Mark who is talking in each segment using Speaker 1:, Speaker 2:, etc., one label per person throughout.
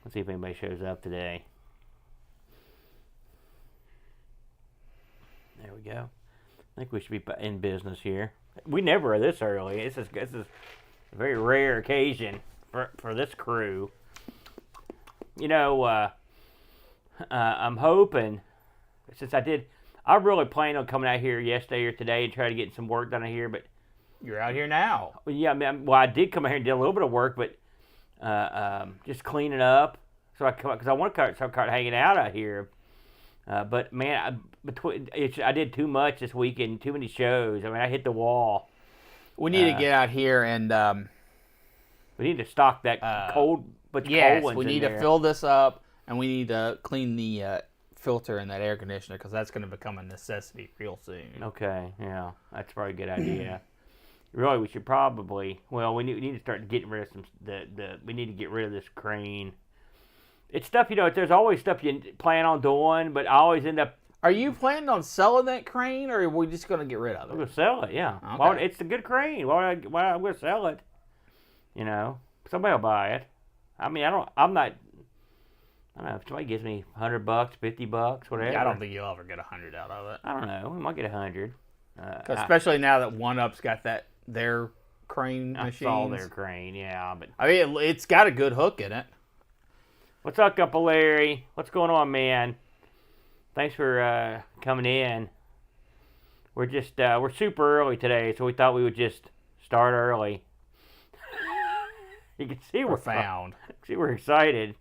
Speaker 1: Let's see if anybody shows up today. There we go. I think we should be in business here. We never are this early. This is a very rare occasion for this crew. You know, I'm hoping, since I really planned on coming out here yesterday or today and try to get some work done here, but
Speaker 2: you're out here now.
Speaker 1: Well, yeah, I did come out here and did a little bit of work, but just cleaning up. So because I want to start hanging out here. But man, I did too much this weekend, too many shows. I mean, I hit the wall.
Speaker 2: We need to get out here and
Speaker 1: we need to stock that cold. But
Speaker 2: yes,
Speaker 1: cold ones
Speaker 2: we need to fill this up, and we need to clean the filter in that air conditioner because that's going to become a necessity real soon.
Speaker 1: Okay, yeah, that's probably a good idea. Really, we should probably. Well, we need to start getting rid of some. We need to get rid of this crane. It's stuff, there's always stuff you plan on doing, but I always end up.
Speaker 2: Are you planning on selling that crane, or are we just going to get rid of it?
Speaker 1: I'm going to sell it, yeah.
Speaker 2: Okay.
Speaker 1: It's a good crane. Why am I going to sell it? Somebody will buy it. I mean, I don't know, if somebody gives me $100, $50, whatever.
Speaker 2: Yeah, I don't think you'll ever get 100 out of it.
Speaker 1: I don't know. We might get 100.
Speaker 2: Especially now that One-Up's got their crane machines.
Speaker 1: I saw their crane, yeah. But
Speaker 2: I mean, it's got a good hook in it.
Speaker 1: What's up, Uncle Larry? What's going on, man? Thanks for coming in. We're super early today, so we thought we would just start early. You can see we're
Speaker 2: found.
Speaker 1: See, we're excited.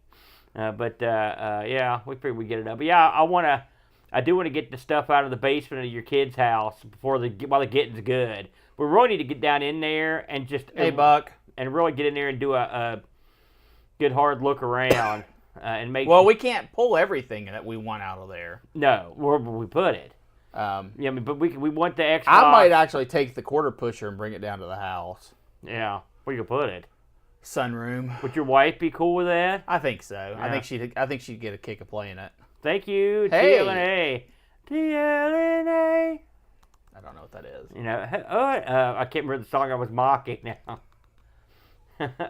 Speaker 1: Yeah, we figured we'd get it up. But yeah, I do want to get the stuff out of the basement of your kid's house while the getting's good. We really need to get down in there and just
Speaker 2: Buck,
Speaker 1: and really get in there and do a good hard look around and make.
Speaker 2: Well, we can't pull everything that we want out of there.
Speaker 1: No, wherever we put it. Yeah, but we want the Xbox.
Speaker 2: I might actually take the quarter pusher and bring it down to the house.
Speaker 1: Yeah, where you put it?
Speaker 2: Sunroom.
Speaker 1: Would your wife be cool with that?
Speaker 2: I think so.
Speaker 1: Yeah.
Speaker 2: I think she'd get a kick of playing it.
Speaker 1: Thank you,
Speaker 2: hey.
Speaker 1: TLNA. TLNA.
Speaker 2: I don't know what that is.
Speaker 1: I can't remember the song I was mocking now.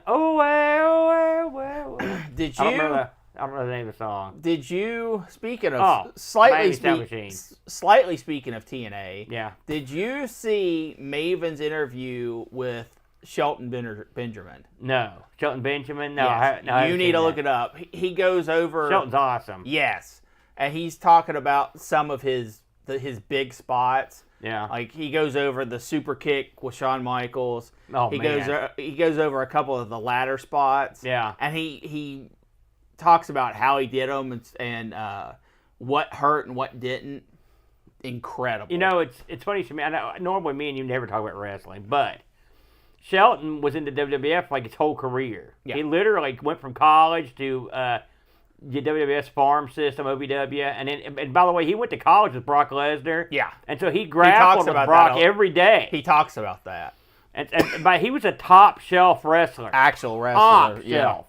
Speaker 1: Oh well.
Speaker 2: Did you?
Speaker 1: I don't know the name of the song.
Speaker 2: Did you? Speaking of slightly speaking of TNA.
Speaker 1: Yeah.
Speaker 2: Did you see Maven's interview with Shelton Benjamin?
Speaker 1: No. Shelton Benjamin? No.
Speaker 2: Yes. You need to look it up. He goes over.
Speaker 1: Shelton's awesome.
Speaker 2: Yes. And he's talking about some of his big spots.
Speaker 1: Yeah.
Speaker 2: Like he goes over the super kick with Shawn Michaels.
Speaker 1: Oh,
Speaker 2: he
Speaker 1: man.
Speaker 2: He goes over a couple of the ladder spots.
Speaker 1: Yeah.
Speaker 2: And he talks about how he did them and what hurt and what didn't. Incredible.
Speaker 1: It's funny to me. I know, normally me and you never talk about wrestling, but Shelton was in the WWF like his whole career. Yeah. He literally went from college to the WWF's farm system, OVW, and by the way, he went to college with Brock Lesnar.
Speaker 2: Yeah.
Speaker 1: And so he grappled with Brock every day.
Speaker 2: He talks about that.
Speaker 1: And but he was a top shelf wrestler.
Speaker 2: Actual wrestler.
Speaker 1: Top shelf.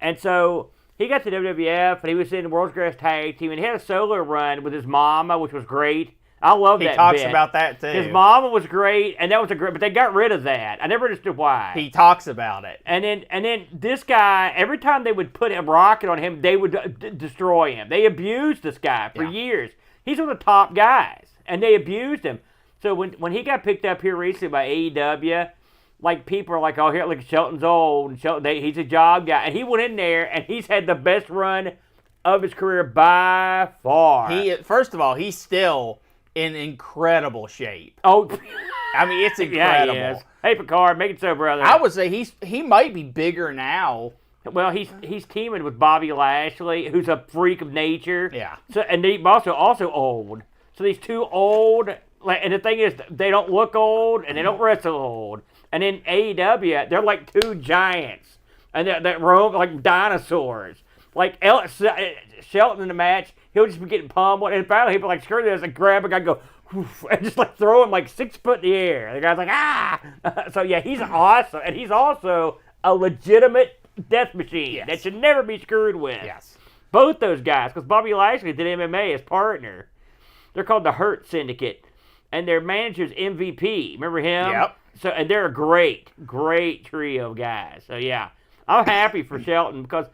Speaker 1: And so he got to WWF, and he was in the World's Greatest Tag Team, and he had a solo run with his mama, which was great. I love that. He
Speaker 2: talks about that too.
Speaker 1: His mama was great, and that was but they got rid of that. I never understood why.
Speaker 2: He talks about it.
Speaker 1: And then this guy, every time they would put a rocket on him, they would destroy him. They abused this guy for years. He's one of the top guys, and they abused him. So when he got picked up here recently by AEW, like people are like, oh, here, look, Shelton's old, and he's a job guy, and he went in there, and he's had the best run of his career by far.
Speaker 2: First of all, he's still in incredible shape.
Speaker 1: Oh,
Speaker 2: I mean, it's incredible.
Speaker 1: Yeah, he is. Hey, Picard, make it so, brother.
Speaker 2: I would say he might be bigger now.
Speaker 1: Well, he's teaming with Bobby Lashley, who's a freak of nature.
Speaker 2: Yeah.
Speaker 1: So and they also old. So these two old, and the thing is, they don't look old and they don't wrestle old. And in AEW, they're like two giants, and they roam like dinosaurs. Like Shelton in the match, he'll just be getting pummeled, and finally he'll be like, screw this, and grab a guy and go, whoosh, and just like throw him like 6 foot in the air. The guy's like, ah! So yeah, he's awesome, and he's also a legitimate death machine that should never be screwed with.
Speaker 2: Yes.
Speaker 1: Both those guys, because Bobby Lashley did MMA as partner. They're called the Hurt Syndicate, and their manager's MVP. Remember him?
Speaker 2: Yep.
Speaker 1: So, and they're a great trio of guys. So yeah, I'm happy for Shelton because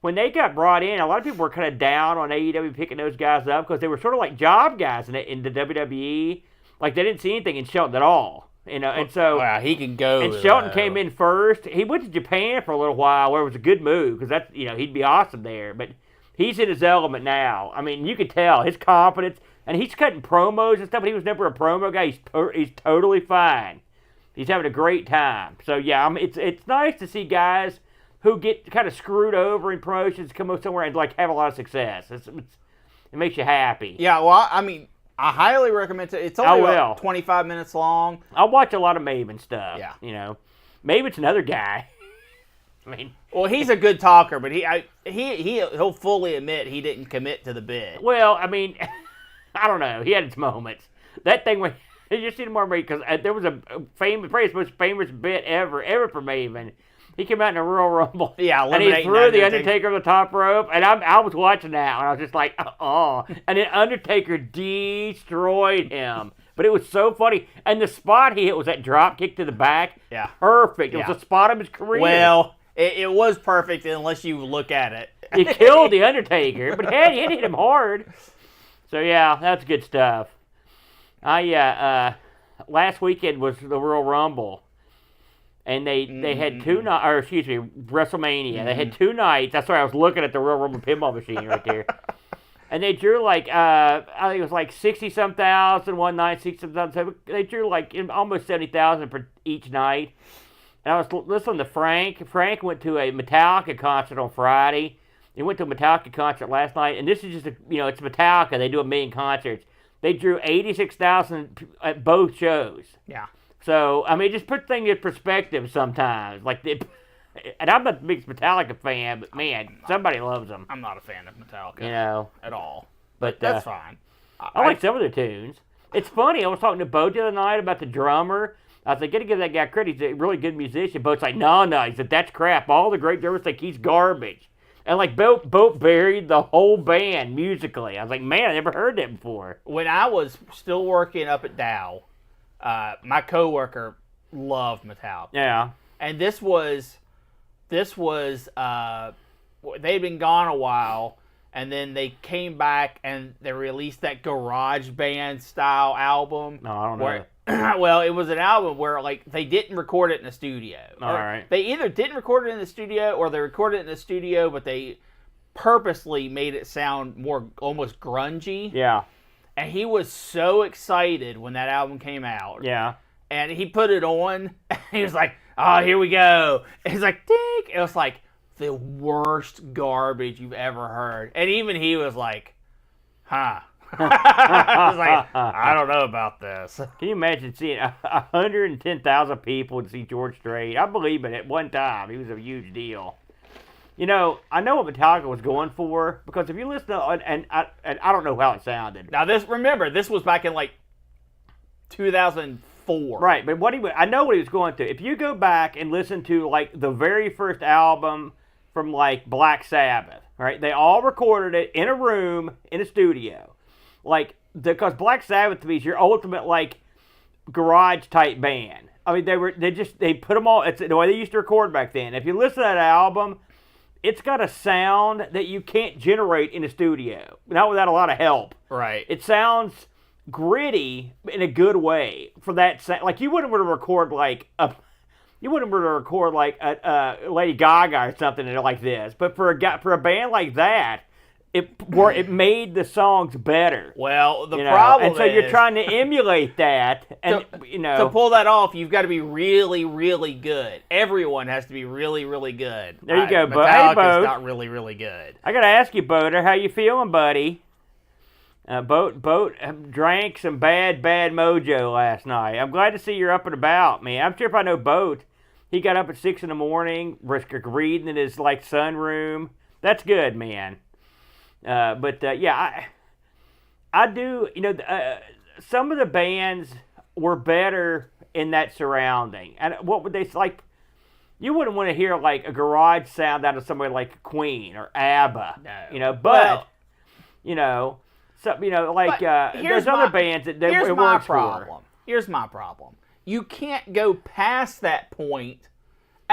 Speaker 1: when they got brought in, a lot of people were kind of down on AEW picking those guys up because they were sort of like job guys in the WWE. Like, they didn't see anything in Shelton at all. And so
Speaker 2: he can go.
Speaker 1: And Shelton came in first. He went to Japan for a little while, where it was a good move because that's he'd be awesome there. But he's in his element now. I mean, you can tell his confidence, and he's cutting promos and stuff. But he was never a promo guy. He's totally fine. He's having a great time. So yeah, it's nice to see guys who get kind of screwed over in promotions come up somewhere and like have a lot of success. It makes you happy.
Speaker 2: Yeah, well, I mean, I highly recommend it. It's only about 25 minutes long.
Speaker 1: I watch a lot of Maven stuff.
Speaker 2: Yeah.
Speaker 1: Maven's another guy. I mean,
Speaker 2: well, he's a good talker, but he'll fully admit he didn't commit to the bid.
Speaker 1: Well, I mean, I don't know. He had his moments. That thing when you just seen him more because there was a famous, probably his most famous bit ever for Maven. He came out in a Royal Rumble, and he threw the Undertaker on the top rope, and I was watching that, and I was just like, oh. And then Undertaker destroyed him. But it was so funny. And the spot he hit was that drop kick to the back.
Speaker 2: Yeah.
Speaker 1: Perfect. It was the spot of his career.
Speaker 2: Well, it was perfect unless you look at it.
Speaker 1: He killed the Undertaker, but he had hit him hard. So, yeah, that's good stuff. Last weekend was the Royal Rumble. And they had WrestleMania. Mm-hmm. They had 2 nights. That's why I was looking at the Royal Rumble pinball machine right there. And they drew like, I think it was like 60-some thousand one night, 60-some thousand. They drew like almost 70,000 for each night. And I was listening to Frank. Frank went to a Metallica concert on Friday. He went to a Metallica concert last night. And this is just, it's Metallica. They do 1 million concerts. They drew 86,000 at both shows.
Speaker 2: Yeah.
Speaker 1: So, I mean, it just puts things in perspective sometimes. And I'm not the biggest Metallica fan, but man, somebody loves them.
Speaker 2: I'm not a fan of Metallica. At all.
Speaker 1: But
Speaker 2: that's fine.
Speaker 1: I like some of their tunes. It's funny, I was talking to Bo the other night about the drummer. I was like, gotta give that guy credit. He's a really good musician. Bo's like, no. He said, that's crap. All the great drummers think he's garbage. And like, Bo buried the whole band musically. I was like, man, I never heard that before.
Speaker 2: When I was still working up at Dow, my coworker loved Metallica.
Speaker 1: Yeah.
Speaker 2: And this was they'd been gone a while, and then they came back and they released that garage band style album.
Speaker 1: No, I don't know.
Speaker 2: Well, it was an album where like they didn't record it in the studio.
Speaker 1: All right.
Speaker 2: They either didn't record it in the studio or they recorded it in the studio, but they purposely made it sound more almost grungy.
Speaker 1: Yeah.
Speaker 2: And he was so excited when that album came out.
Speaker 1: Yeah.
Speaker 2: And he put it on, and he was like, oh, here we go. And he's like, ding. It was like the worst garbage you've ever heard. And even he was like, huh. I was like, I don't know about this.
Speaker 1: Can you imagine seeing 110,000 people to see George Strait? I believe it at one time. He was a huge deal. I know what Metallica was going for, because if you listen to, and I don't know how it sounded.
Speaker 2: Now this was back in like 2004.
Speaker 1: Right, but I know what he was going to. If you go back and listen to like the very first album from like Black Sabbath, right? They all recorded it in a room in a studio. Like, because Black Sabbath to me is your ultimate like garage type band. I mean, they put them all, it's the way they used to record back then. If you listen to that album, it's got a sound that you can't generate in a studio, not without a lot of help.
Speaker 2: Right.
Speaker 1: It sounds gritty in a good way for that sound. Like, you wouldn't want to record like a Lady Gaga or something like this. But for a band like that, it made the songs better.
Speaker 2: Well, the problem
Speaker 1: and so you're trying to emulate that, and
Speaker 2: to pull that off, you've got to be really, really good. Everyone has to be really, really good.
Speaker 1: There you go, Bo.
Speaker 2: Metallica's not really, really good.
Speaker 1: I gotta ask you, Boater, how you feeling, buddy? Boat drank some bad mojo last night. I'm glad to see you're up and about, man. I'm sure if I know Boat, he got up at 6 in the morning, reading in his like sunroom. That's good, man. Yeah, I do. Some of the bands were better in that surrounding. And what would they like? You wouldn't want to hear like a garage sound out of somebody like Queen or ABBA.
Speaker 2: No.
Speaker 1: But there's other bands that it works for.
Speaker 2: Here's my problem. You can't go past that point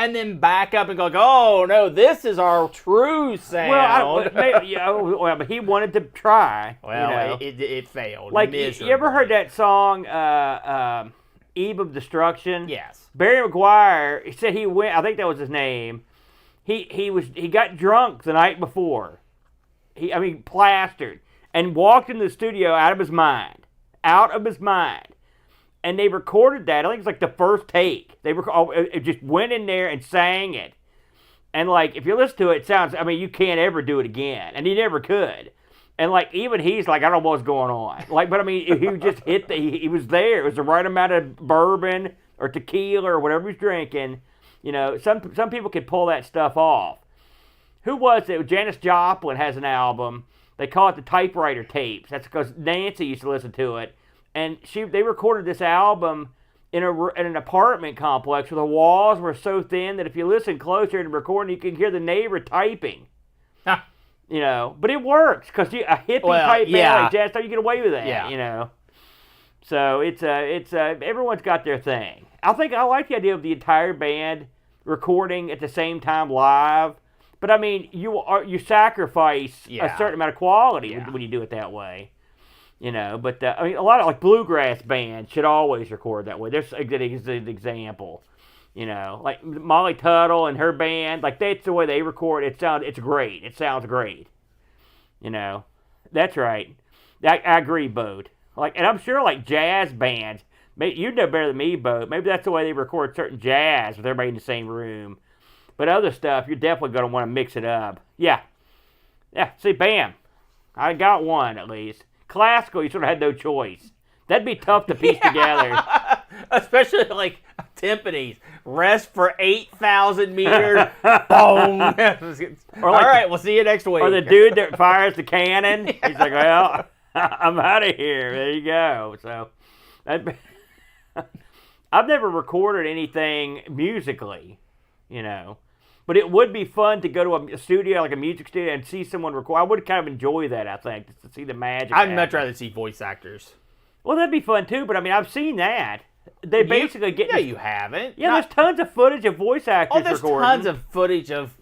Speaker 2: and then back up and go, oh no, this is our true sound.
Speaker 1: Well, but he wanted to try.
Speaker 2: Well, it failed.
Speaker 1: Like,
Speaker 2: miserably.
Speaker 1: you ever heard that song, Eve of Destruction?
Speaker 2: Yes.
Speaker 1: Barry McGuire, he said he went, I think that was his name. He got drunk the night before. Plastered. And walked into the studio out of his mind. And they recorded that. I think it's like the first take. It just went in there and sang it. And like, if you listen to it, it sounds, you can't ever do it again. And he never could. And like, even he's like, I don't know what's going on. Like, but he just hit he was there. It was the right amount of bourbon or tequila or whatever he's drinking. Some people can pull that stuff off. Who was it? Janis Joplin has an album. They call it the typewriter tapes. That's because Nancy used to listen to it. And they recorded this album in an apartment complex where the walls were so thin that if you listen closer to the recording, you can hear the neighbor typing.
Speaker 2: Huh.
Speaker 1: But it works because a hippie type band like jazz, you get away with that.
Speaker 2: Yeah.
Speaker 1: So it's everyone's got their thing. I like the idea of the entire band recording at the same time live. But you sacrifice a certain amount of quality when you do it that way, But a lot of like bluegrass bands should always record that way. There's an example, like Molly Tuttle and her band. Like that's the way they record. It's great. It sounds great. That's right. I agree, Bode. Like, and I'm sure like jazz bands. You know better than me, Bode. Maybe that's the way they record certain jazz with everybody in the same room. But other stuff, you're definitely going to want to mix it up. Yeah. See, bam. I got one, at least. Classical, you sort of had no choice. That'd be tough to piece together.
Speaker 2: Especially, like, timpanis. Rest for 8,000 meters. Boom. All right, we'll see you next week.
Speaker 1: Or the dude that fires the cannon. He's like, well, I'm out of here. There you go. So, I've never recorded anything musically, But it would be fun to go to a studio, like a music studio, and see someone record. I would kind of enjoy that, I think, just to see the magic.
Speaker 2: I'd much rather see voice actors.
Speaker 1: Well, that'd be fun, too, but I've seen that. They basically get...
Speaker 2: No, you haven't.
Speaker 1: Yeah, there's tons of footage of voice actors recording.
Speaker 2: Oh, there's tons of footage of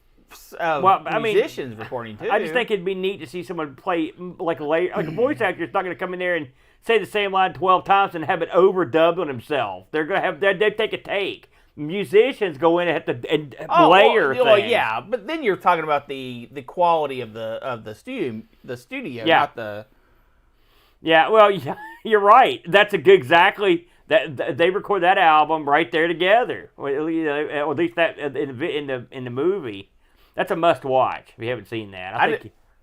Speaker 2: musicians recording, too.
Speaker 1: I just think it'd be neat to see someone play, like a voice actor's not going to come in there and say the same line 12 times and have it overdubbed on himself. They're going to have... They take a take. Musicians go in and layer things.
Speaker 2: Yeah, but then you're talking about the quality of the studio, not the.
Speaker 1: Yeah, well, you're right. That's exactly that. They record that album right there together. Or at least that in the movie. That's a must watch if you haven't seen that.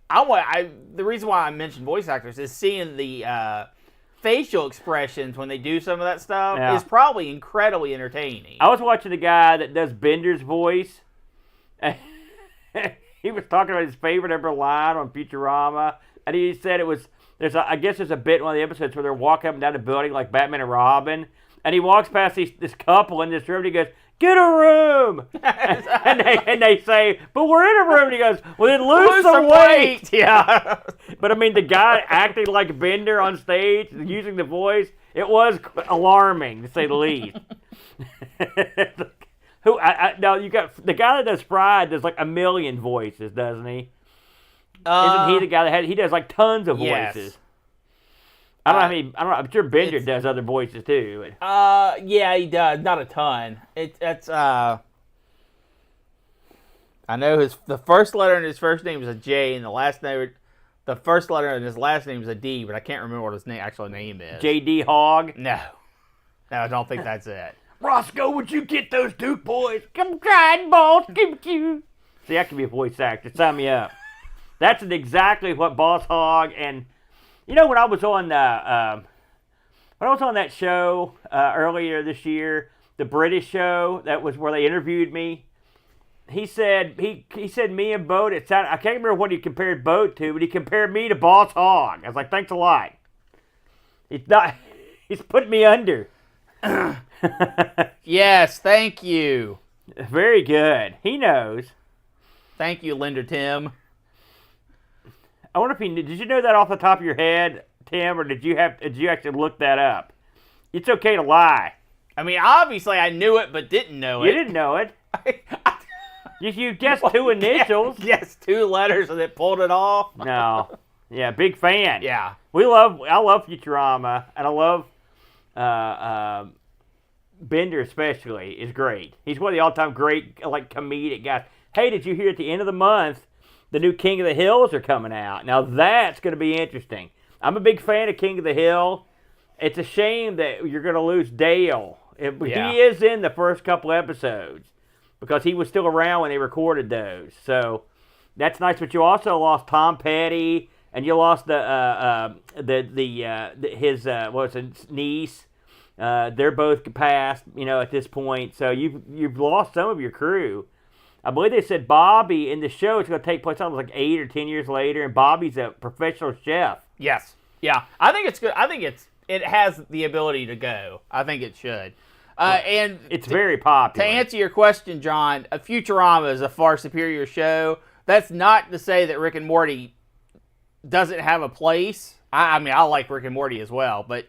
Speaker 2: The reason why I mentioned voice actors is seeing the. Facial expressions when they do some of that stuff is probably incredibly entertaining.
Speaker 1: I was watching the guy that does Bender's voice. He was talking about his favorite ever line on Futurama, and he said I guess there's a bit in one of the episodes where they're walking up and down the building like Batman and Robin, and he walks past this couple in this room, and he goes, "Get a room!" and they say, "But we're in a room." And he goes, "Well, then lose some weight."
Speaker 2: Yeah.
Speaker 1: But the guy acting like Bender on stage, using the voice, it was alarming to say the least. Now you got the guy that does Fried does like a million voices, doesn't he? Isn't he the guy that he does like tons of voices? Yes. I don't know. I'm sure Bender does other voices too.
Speaker 2: Yeah, he does. Not a ton. I know the first letter in his first name is a J, and the first letter in his last name is a D, but I can't remember what his actual name is.
Speaker 1: J.D. Hogg?
Speaker 2: No, I don't think that's it.
Speaker 1: Roscoe, would you get those Duke boys? Come trying, boss. Give you. See, that could be a voice actor. Sign me up. That's exactly what Boss Hogg and. When I was on that show earlier this year, the British show, that was where they interviewed me. He said me and Boat. I can't remember what he compared Boat to, but he compared me to Boss Hogg. I was like, thanks a lot. He's putting me under.
Speaker 2: Yes, thank you.
Speaker 1: Very good. He knows.
Speaker 2: Thank you, Linda Tim.
Speaker 1: I wonder if did you know that off the top of your head, Tim, or did you actually look that up? It's okay to lie.
Speaker 2: Obviously I knew it, but didn't know it.
Speaker 1: You didn't know it. You guessed two initials.
Speaker 2: Yes, 2 letters, and it pulled it off.
Speaker 1: No. Yeah, big fan.
Speaker 2: Yeah.
Speaker 1: I love Futurama, and I love Bender especially is great. He's one of the all-time great comedic guys. Hey, did you hear at the end of the month the new King of the Hills are coming out? Now that's going to be interesting. I'm a big fan of King of the Hill. It's a shame that you're going to lose Dale. He is in the first couple episodes because he was still around when they recorded those. So that's nice. But you also lost Tom Petty, and you lost his niece. They're both passed, at this point. So you've lost some of your crew. I believe they said Bobby in the show is going to take place like 8 or 10 years later, and Bobby's a professional chef.
Speaker 2: Yes. Yeah. I think it's good. I think it has the ability to go. I think it should. And
Speaker 1: it's very popular.
Speaker 2: To answer your question, John, Futurama is a far superior show. That's not to say that Rick and Morty doesn't have a place. I mean, I like Rick and Morty as well, but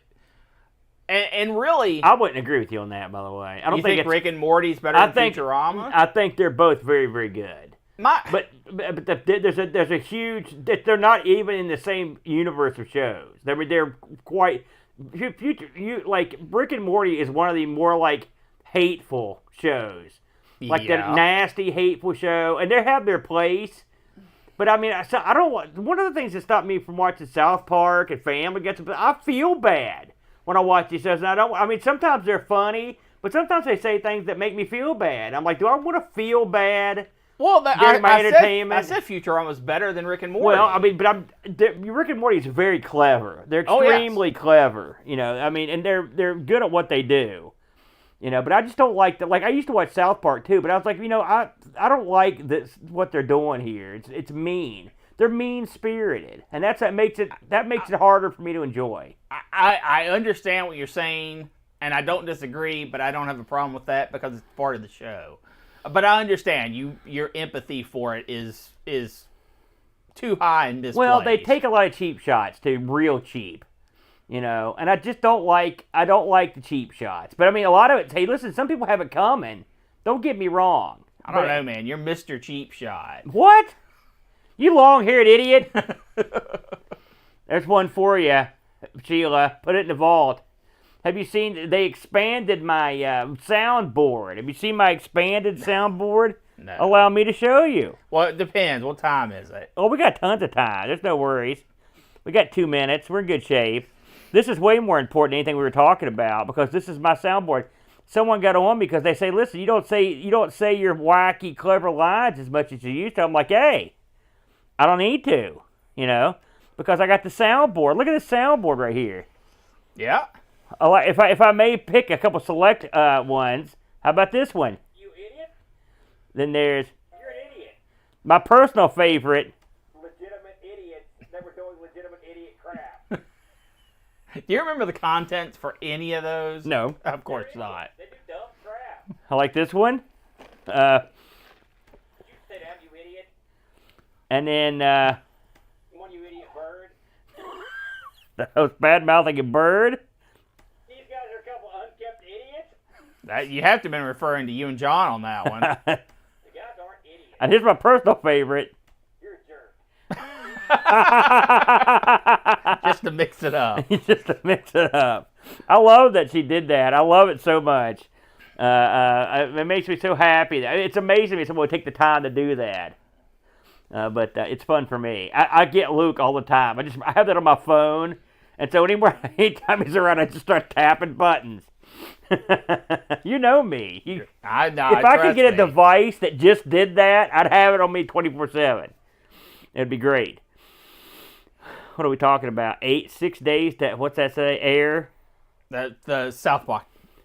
Speaker 2: and really,
Speaker 1: I wouldn't agree with you on that. By the way, I don't think
Speaker 2: Rick and Morty's better than Futurama.
Speaker 1: I think they're both very, very good. But there's a huge. They're not even in the same universe of shows. They're quite. Rick and Morty is one of the more hateful shows, that nasty, hateful show, and they have their place. But I mean, I don't want. One of the things that stopped me from watching South Park and Family Guy, I feel bad when I watch these shows. And I mean, sometimes they're funny, but sometimes they say things that make me feel bad. I'm like, do I want to feel bad?
Speaker 2: Well,
Speaker 1: during my entertainment?
Speaker 2: I said Futurama was better than Rick and Morty.
Speaker 1: Well, I mean, but Rick and Morty is very clever. They're extremely clever. I mean, and they're good at what they do. But I just don't like that. I used to watch South Park too, but I was like, I don't like this what they're doing here. It's mean. They're mean-spirited, and that makes it harder for me to enjoy.
Speaker 2: I understand what you're saying, and I don't disagree, but I don't have a problem with that because it's part of the show. But I understand your empathy for it is too high and misplaced.
Speaker 1: Well, they take a lot of cheap shots too, real cheap. And I just don't like the cheap shots. But I mean, a lot of it. Hey, listen, some people have it coming. Don't get me wrong.
Speaker 2: I don't know, man. You're Mr. Cheap Shot.
Speaker 1: What? You long-haired idiot. There's one for you, Sheila. Put it in the vault. Have you seen? They expanded my soundboard. Have you seen my expanded soundboard?
Speaker 2: No.
Speaker 1: Allow me to show you.
Speaker 2: Well, it depends. What time is it?
Speaker 1: Oh, we got tons of time. There's no worries. We got 2 minutes. We're in good shape. This is way more important than anything we were talking about because this is my soundboard. Someone got on me because they say, "Listen, you don't say your wacky, clever lines as much as you used to." I'm like, "Hey, I don't need to, because I got the soundboard. Look at this soundboard right here."
Speaker 2: Yeah.
Speaker 1: If I may pick a couple select ones, how about this one? You idiot. Then there's. You're an idiot. My personal favorite. Legitimate idiots that were doing legitimate idiot crap.
Speaker 2: Do you remember the contents for any of those?
Speaker 1: No.
Speaker 2: Of course not.
Speaker 1: They do dumb crap. I like this one. You sit down, you idiot. And then, you want you idiot bird? That was bad-mouthing a bird. These guys are a couple unkept idiots.
Speaker 2: You have to have been referring to you and John on that one.
Speaker 1: The guys aren't idiots. And here's my personal favorite. You're a jerk.
Speaker 2: Just to mix it up.
Speaker 1: Just to mix it up. I love that she did that. I love it so much. It makes me so happy. It's amazing me someone would take the time to do that. But it's fun for me. I get Luke all the time. I have that on my phone, and so anytime he's around, I just start tapping buttons. You know me. If I could get a device that just did that, I'd have it on me 24/7. It'd be great. What are we talking about? 6 days to, what's that say, air?
Speaker 2: The South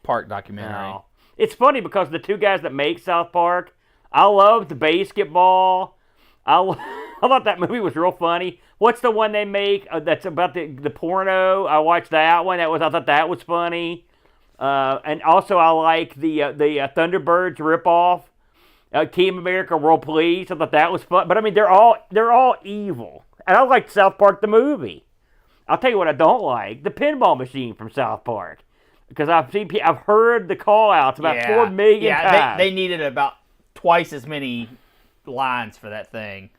Speaker 2: Park documentary.
Speaker 1: No. It's funny because the two guys that make South Park, I love the basketball. I thought that movie was real funny. What's the one they make that's about the porno? I watched that one. I thought that was funny. And also I like the Thunderbirds ripoff. Team America World Police. I thought that was fun. But I mean, they're all evil. And I like South Park the movie. I'll tell you what I don't like: the pinball machine from South Park, because I've heard the call outs about 4 million times.
Speaker 2: They needed about twice as many lines for that thing.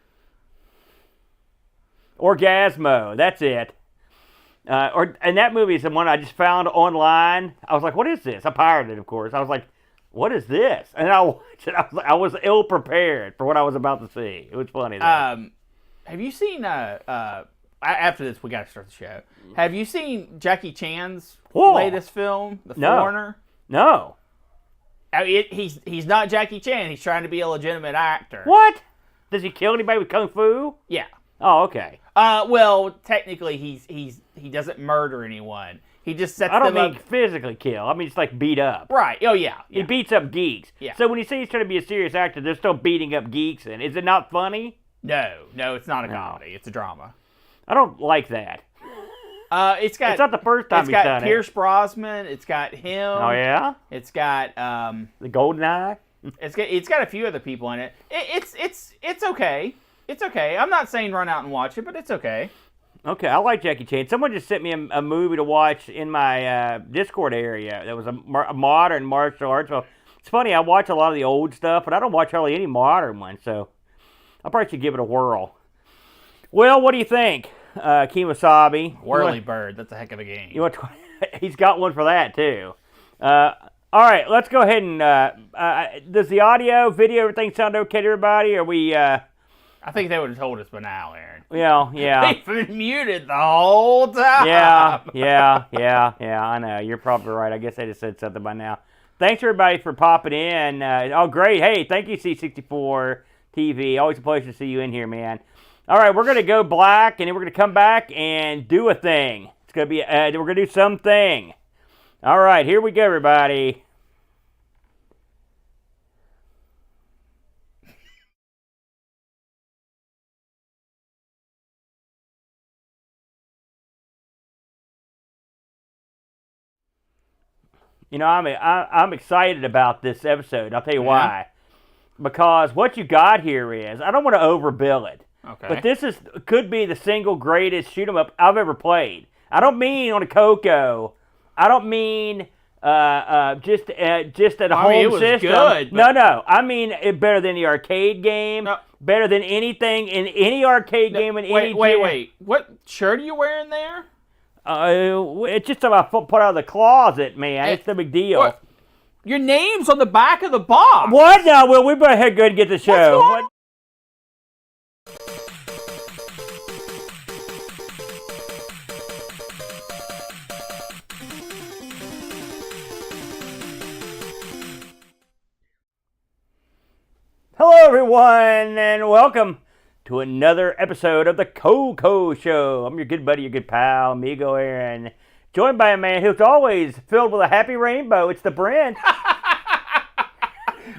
Speaker 1: Orgasmo, that's it. And that movie is the one I just found online. I was like, what is this? I pirated it, of course. I was like, what is this? And I watched it. I was ill prepared for what I was about to see. It was funny, though.
Speaker 2: Have you seen, after this, we got to start the show. Have you seen Jackie Chan's latest film, The Foreigner?
Speaker 1: No.
Speaker 2: He's not Jackie Chan. He's trying to be a legitimate actor.
Speaker 1: What? Does he kill anybody with kung fu?
Speaker 2: Yeah.
Speaker 1: Oh, okay.
Speaker 2: Well, technically, he doesn't murder anyone. He just sets them up. I don't
Speaker 1: mean physically kill. I mean, it's like beat up.
Speaker 2: Right. Oh, yeah.
Speaker 1: He beats up geeks.
Speaker 2: Yeah.
Speaker 1: So when you say he's trying to be a serious actor, they're still beating up geeks, and is it not funny?
Speaker 2: No, it's not a comedy. It's a drama.
Speaker 1: I don't like that.
Speaker 2: It's not
Speaker 1: the first time he's done it.
Speaker 2: It's got Pierce Brosnan. It's got him.
Speaker 1: Oh, yeah?
Speaker 2: It's got
Speaker 1: the Golden Eye.
Speaker 2: It's got a few other people in it. It's okay. It's okay. I'm not saying run out and watch it, but it's okay.
Speaker 1: Okay, I like Jackie Chan. Someone just sent me a movie to watch in my Discord area. That was a modern martial arts. So it's funny, I watch a lot of the old stuff, but I don't watch hardly any modern ones, so I probably should give it a whirl. Well, what do you think, Kemosabe?
Speaker 2: Whirly Bird, that's a heck of a game.
Speaker 1: He's got one for that, too. All right, let's go ahead and... does the audio, video, everything sound okay to everybody? Are we...
Speaker 2: I think they would have told us by now, Aaron.
Speaker 1: Yeah.
Speaker 2: They've been muted the whole time.
Speaker 1: Yeah, I know. You're probably right. I guess I just said something by now. Thanks, everybody, for popping in. Oh, great. Hey, thank you, C64 TV. Always a pleasure to see you in here, man. All right, we're going to go black, and then we're going to come back and do a thing. It's going to be, we're going to do something. All right, here we go, everybody. You know, I'm excited about this episode. I'll tell you why. Because what you got here is, I don't want to overbill it.
Speaker 2: Okay.
Speaker 1: But this could be the single greatest shoot 'em up I've ever played. I don't mean on a CoCo. I don't mean just at a home
Speaker 2: it was
Speaker 1: system.
Speaker 2: Good,
Speaker 1: No. I mean it better than the arcade game. No. Better than anything in any arcade game in any.
Speaker 2: Wait. What shirt are you wearing there?
Speaker 1: It's just about put out of the closet, man. It's no big deal.
Speaker 2: What? Your name's on the back of the box.
Speaker 1: What? No, well, we better go and get the show. What? Hello, everyone, and welcome to another episode of the CoCo Show. I'm your good buddy, your good pal, Amigo Aaron, joined by a man who's always filled with a happy rainbow. It's the Brent.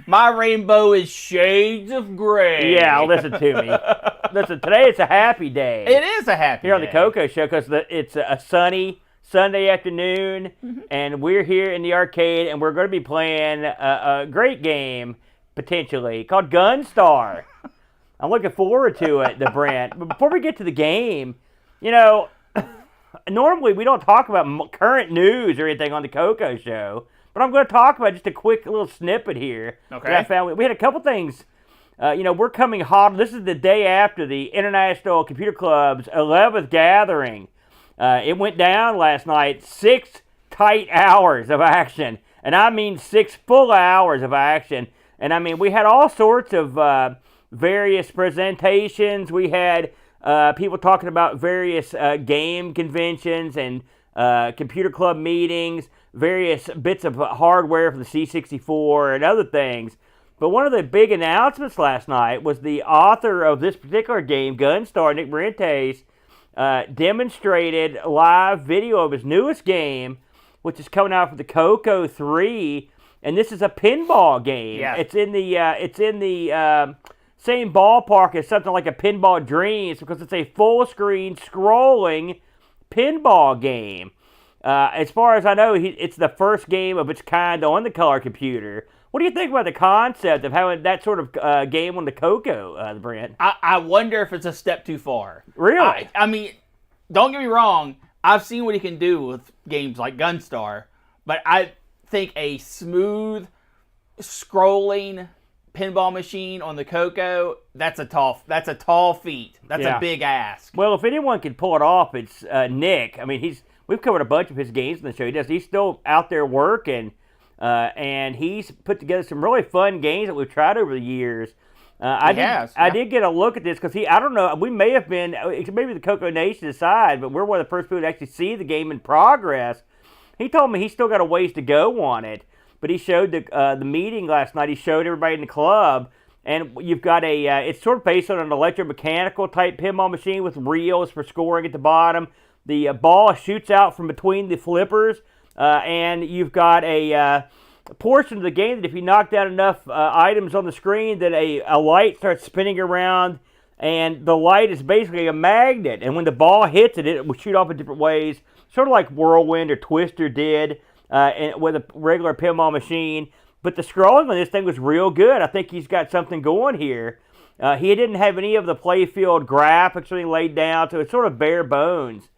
Speaker 2: My rainbow is shades of gray.
Speaker 1: Yeah, listen to me. Listen, today it's a happy day.
Speaker 2: It is a happy day.
Speaker 1: Here on the CoCo Show, because it's a sunny Sunday afternoon, and we're here in the arcade, and we're going to be playing a great game, potentially, called GunStar. I'm looking forward to it, the Brent. But before we get to the game, you know, normally we don't talk about current news or anything on the CoCo Show, but I'm going to talk about just a quick little snippet here.
Speaker 2: Okay.
Speaker 1: That I found. We had a couple things. We're coming hot. This is the day after the International Computer Club's 11th gathering. It went down last night. 6 tight hours of action. And I mean 6 full hours of action. And I mean, we had all sorts of various presentations. We had people talking about various game conventions and computer club meetings, various bits of hardware for the C64 and other things. But one of the big announcements last night was the author of this particular game, GunStar, Nick Marentes, demonstrated live video of his newest game, which is coming out for the CoCo 3, and this is a pinball game.
Speaker 2: Yeah.
Speaker 1: It's in the same ballpark as something like a Pinball Dreams, because it's a full-screen scrolling pinball game. As far as I know, it's the first game of its kind on the color computer. What do you think about the concept of having that sort of game on the CoCo, Brent?
Speaker 2: I wonder if it's a step too far.
Speaker 1: Really?
Speaker 2: I mean, don't get me wrong. I've seen what he can do with games like GunStar, but I think a smooth scrolling pinball machine on the CoCo, that's a tall feat. That's a big ask.
Speaker 1: Well, if anyone can pull it off, it's Nick. I mean, we've covered a bunch of his games in the show. He's still out there working, and he's put together some really fun games that we've tried over the years. I did get a look at this because I don't know, we may have been, maybe the CoCo Nation aside, but we're one of the first people to actually see the game in progress. He told me he's still got a ways to go on it, but he showed the meeting last night. He showed everybody in the club, and you've got it's sort of based on an electromechanical type pinball machine with reels for scoring at the bottom. The ball shoots out from between the flippers, and you've got a portion of the game that if you knock down enough items on the screen, that a light starts spinning around, and the light is basically a magnet, and when the ball hits it, it will shoot off in different ways, sort of like Whirlwind or Twister did with a regular pinball machine. But the scrolling on this thing was real good. I think he's got something going here. He didn't have any of the playfield graphics really laid down, so it's sort of bare bones.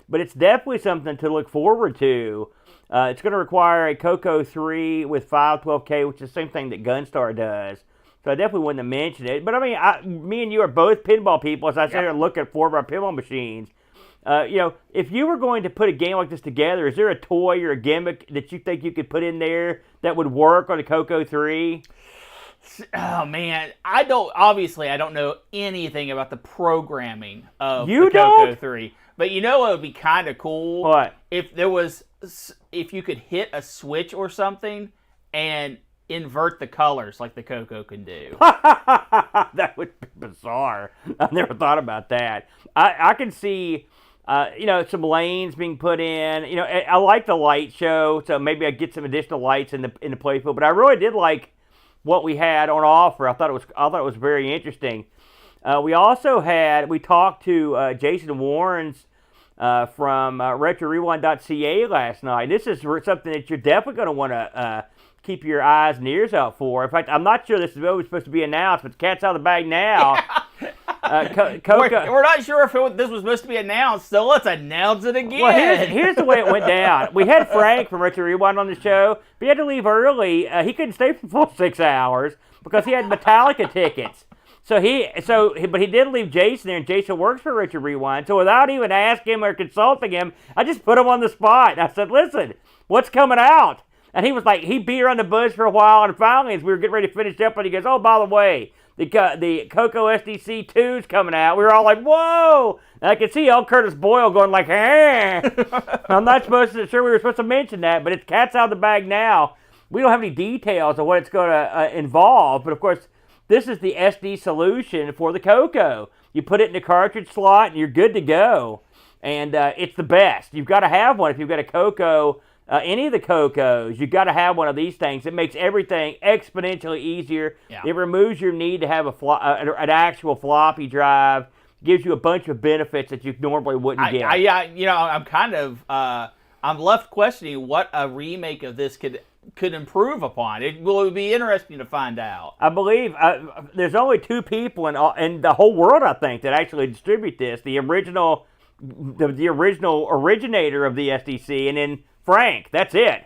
Speaker 1: But it's definitely something to look forward to. It's going to require a CoCo 3 with 512K, which is the same thing that GunStar does. So I definitely wouldn't have mentioned it. But I mean, me and you are both pinball people, as I sit here and look at 4 of our pinball machines. If you were going to put a game like this together, is there a toy or a gimmick that you think you could put in there that would work on a CoCo 3?
Speaker 2: Oh man, I don't know anything about the programming of the CoCo 3. But you know what would be kind of cool?
Speaker 1: What?
Speaker 2: If you could hit a switch or something and invert the colors like the CoCo can do.
Speaker 1: That would be bizarre. I've never thought about that. I can see, some lanes being put in. I like the light show, so maybe I get some additional lights in the playfield. But I really did like what we had on offer. I thought it was very interesting. We talked to Jason Warrens from RetroRewind.ca last night. This is something that you're definitely going to want to keep your eyes and ears out for. In fact, I'm not sure this is always supposed to be announced, but the cat's out of the bag now.
Speaker 2: We're not sure if this was supposed to be announced, so let's announce it again.
Speaker 1: Well, here's the way it went down. We had Frank from Retro Rewind on the show, but he had to leave early. He couldn't stay for the full 6 hours because he had Metallica tickets. But he did leave Jason there, and Jason works for Retro Rewind. So without even asking him or consulting him, I just put him on the spot. And I said, "Listen, what's coming out?" And he was like, he beat around the bush for a while, and finally, as we were getting ready to finish up, and he goes, "Oh, by the way, the CoCo SDC 2's coming out." We were all like, "Whoa!" And I could see old Curtis Boyle going like, "Hey!" I'm not sure we were supposed to mention that, but it's cat's out of the bag now. We don't have any details of what it's going to involve, but of course, this is the SD solution for the CoCo. You put it in the cartridge slot, and you're good to go. And it's the best. You've got to have one if you've got a CoCo. Any of the CoCos, you've got to have one of these things. It makes everything exponentially easier. Yeah. It removes your need to have an actual floppy drive. Gives you a bunch of benefits that you normally wouldn't get.
Speaker 2: I'm kind of I'm left questioning what a remake of this could improve upon. It will be interesting to find out.
Speaker 1: I believe there's only 2 people in the whole world, I think, that actually distribute this. The original originator of the SDC, and then Frank. That's it.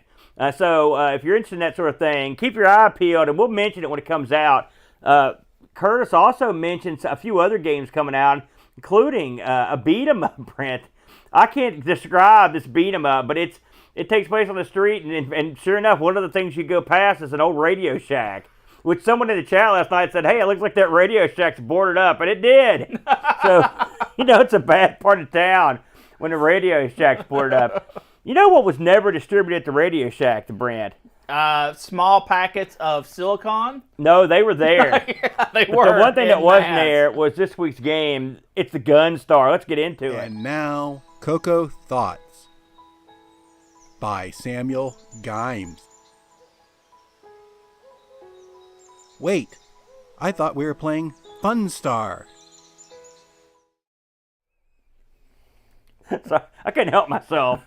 Speaker 1: So if you're interested in that sort of thing, keep your eye peeled, and we'll mention it when it comes out. Curtis also mentions a few other games coming out, including a beat-em-up, Brent. I can't describe this beat-em-up, but it takes place on the street, and sure enough, one of the things you go past is an old Radio Shack, which someone in the chat last night said, "Hey, it looks like that Radio Shack's boarded up," and it did. So, it's a bad part of town when the Radio Shack's boarded up. You know what was never distributed at the Radio Shack, the brand?
Speaker 2: Small packets of silicone?
Speaker 1: No, they were there.
Speaker 2: Yeah, they
Speaker 1: but
Speaker 2: were.
Speaker 1: The one thing that wasn't there was this week's game. It's the GunStar. Let's get into it.
Speaker 3: And now, CoCo Thoughts by Samuel Gimes. Wait, I thought we were playing FunStar.
Speaker 1: So, I couldn't help myself.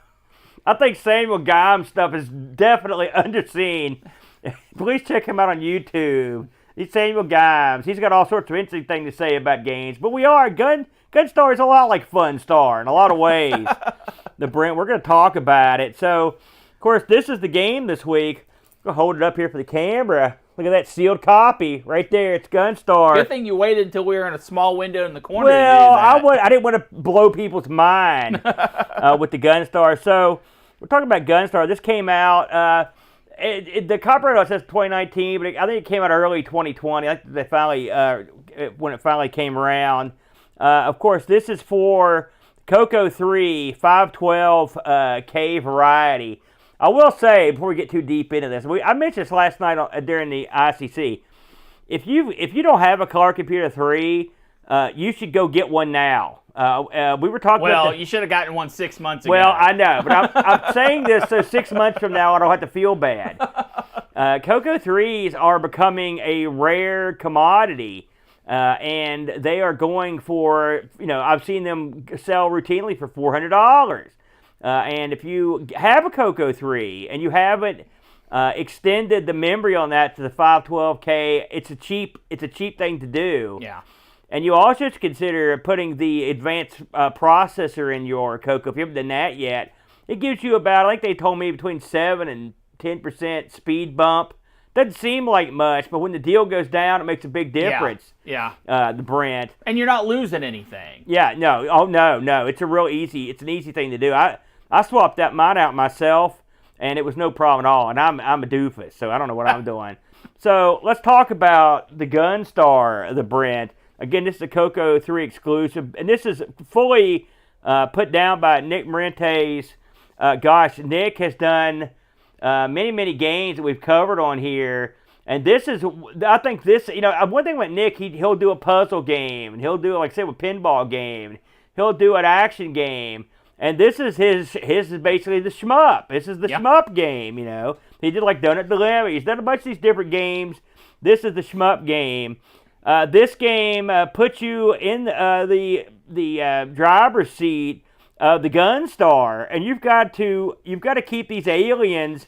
Speaker 1: I think Samuel Gimes' stuff is definitely underseen. Please check him out on YouTube. He's Samuel Gimes. He's got all sorts of interesting things to say about games. But GunStar is a lot like FunStar in a lot of ways. We're going to talk about it. So, of course, this is the game this week. I'm going to hold it up here for the camera. Look at that sealed copy right there. It's GunStar.
Speaker 2: Good thing you waited until we were in a small window in the corner.
Speaker 1: Well,
Speaker 2: to do that.
Speaker 1: I didn't want to blow people's mind with the GunStar. So we're talking about GunStar. This came out. The copyright says 2019, but I think it came out early 2020. I think they finally, when it finally came around. Of course, this is for CoCo 3 512K variety. I will say before we get too deep into this, I mentioned this last night during the ICC. If you don't have a Color Computer 3, you should go get one now. We were talking.
Speaker 2: Well, you should have gotten one 6 months ago.
Speaker 1: Well, I know, but I'm saying this so 6 months from now I don't have to feel bad. CoCo 3s are becoming a rare commodity, and they are going for, I've seen them sell routinely for $400. And if you have a CoCo 3 and you haven't extended the memory on that to the 512K, it's a cheap thing to do.
Speaker 2: Yeah.
Speaker 1: And you also should consider putting the advanced processor in your CoCo. If you haven't done that yet, it gives you about, I think they told me, between 7 and 10% speed bump. Doesn't seem like much, but when the deal goes down, it makes a big difference.
Speaker 2: Yeah.
Speaker 1: The Brent.
Speaker 2: And you're not losing anything.
Speaker 1: Yeah, no. Oh, no. It's an easy thing to do. I swapped mine out myself, and it was no problem at all. And I'm a doofus, so I don't know what I'm doing. So let's talk about the GunStar, the Brent. Again, this is a CoCo 3 exclusive, and this is fully put down by Nick Marentes. Nick has done many games that we've covered on here, and I think this, one thing with Nick, he'll do a puzzle game, and he'll do, like I said, a pinball game. He'll do an action game. And this is his is basically the SHMUP. This is the SHMUP game, He did like Donut Dilemma. He's done a bunch of these different games. This is the SHMUP game. This game puts you in the driver's seat of the GunStar, and you've got to keep these aliens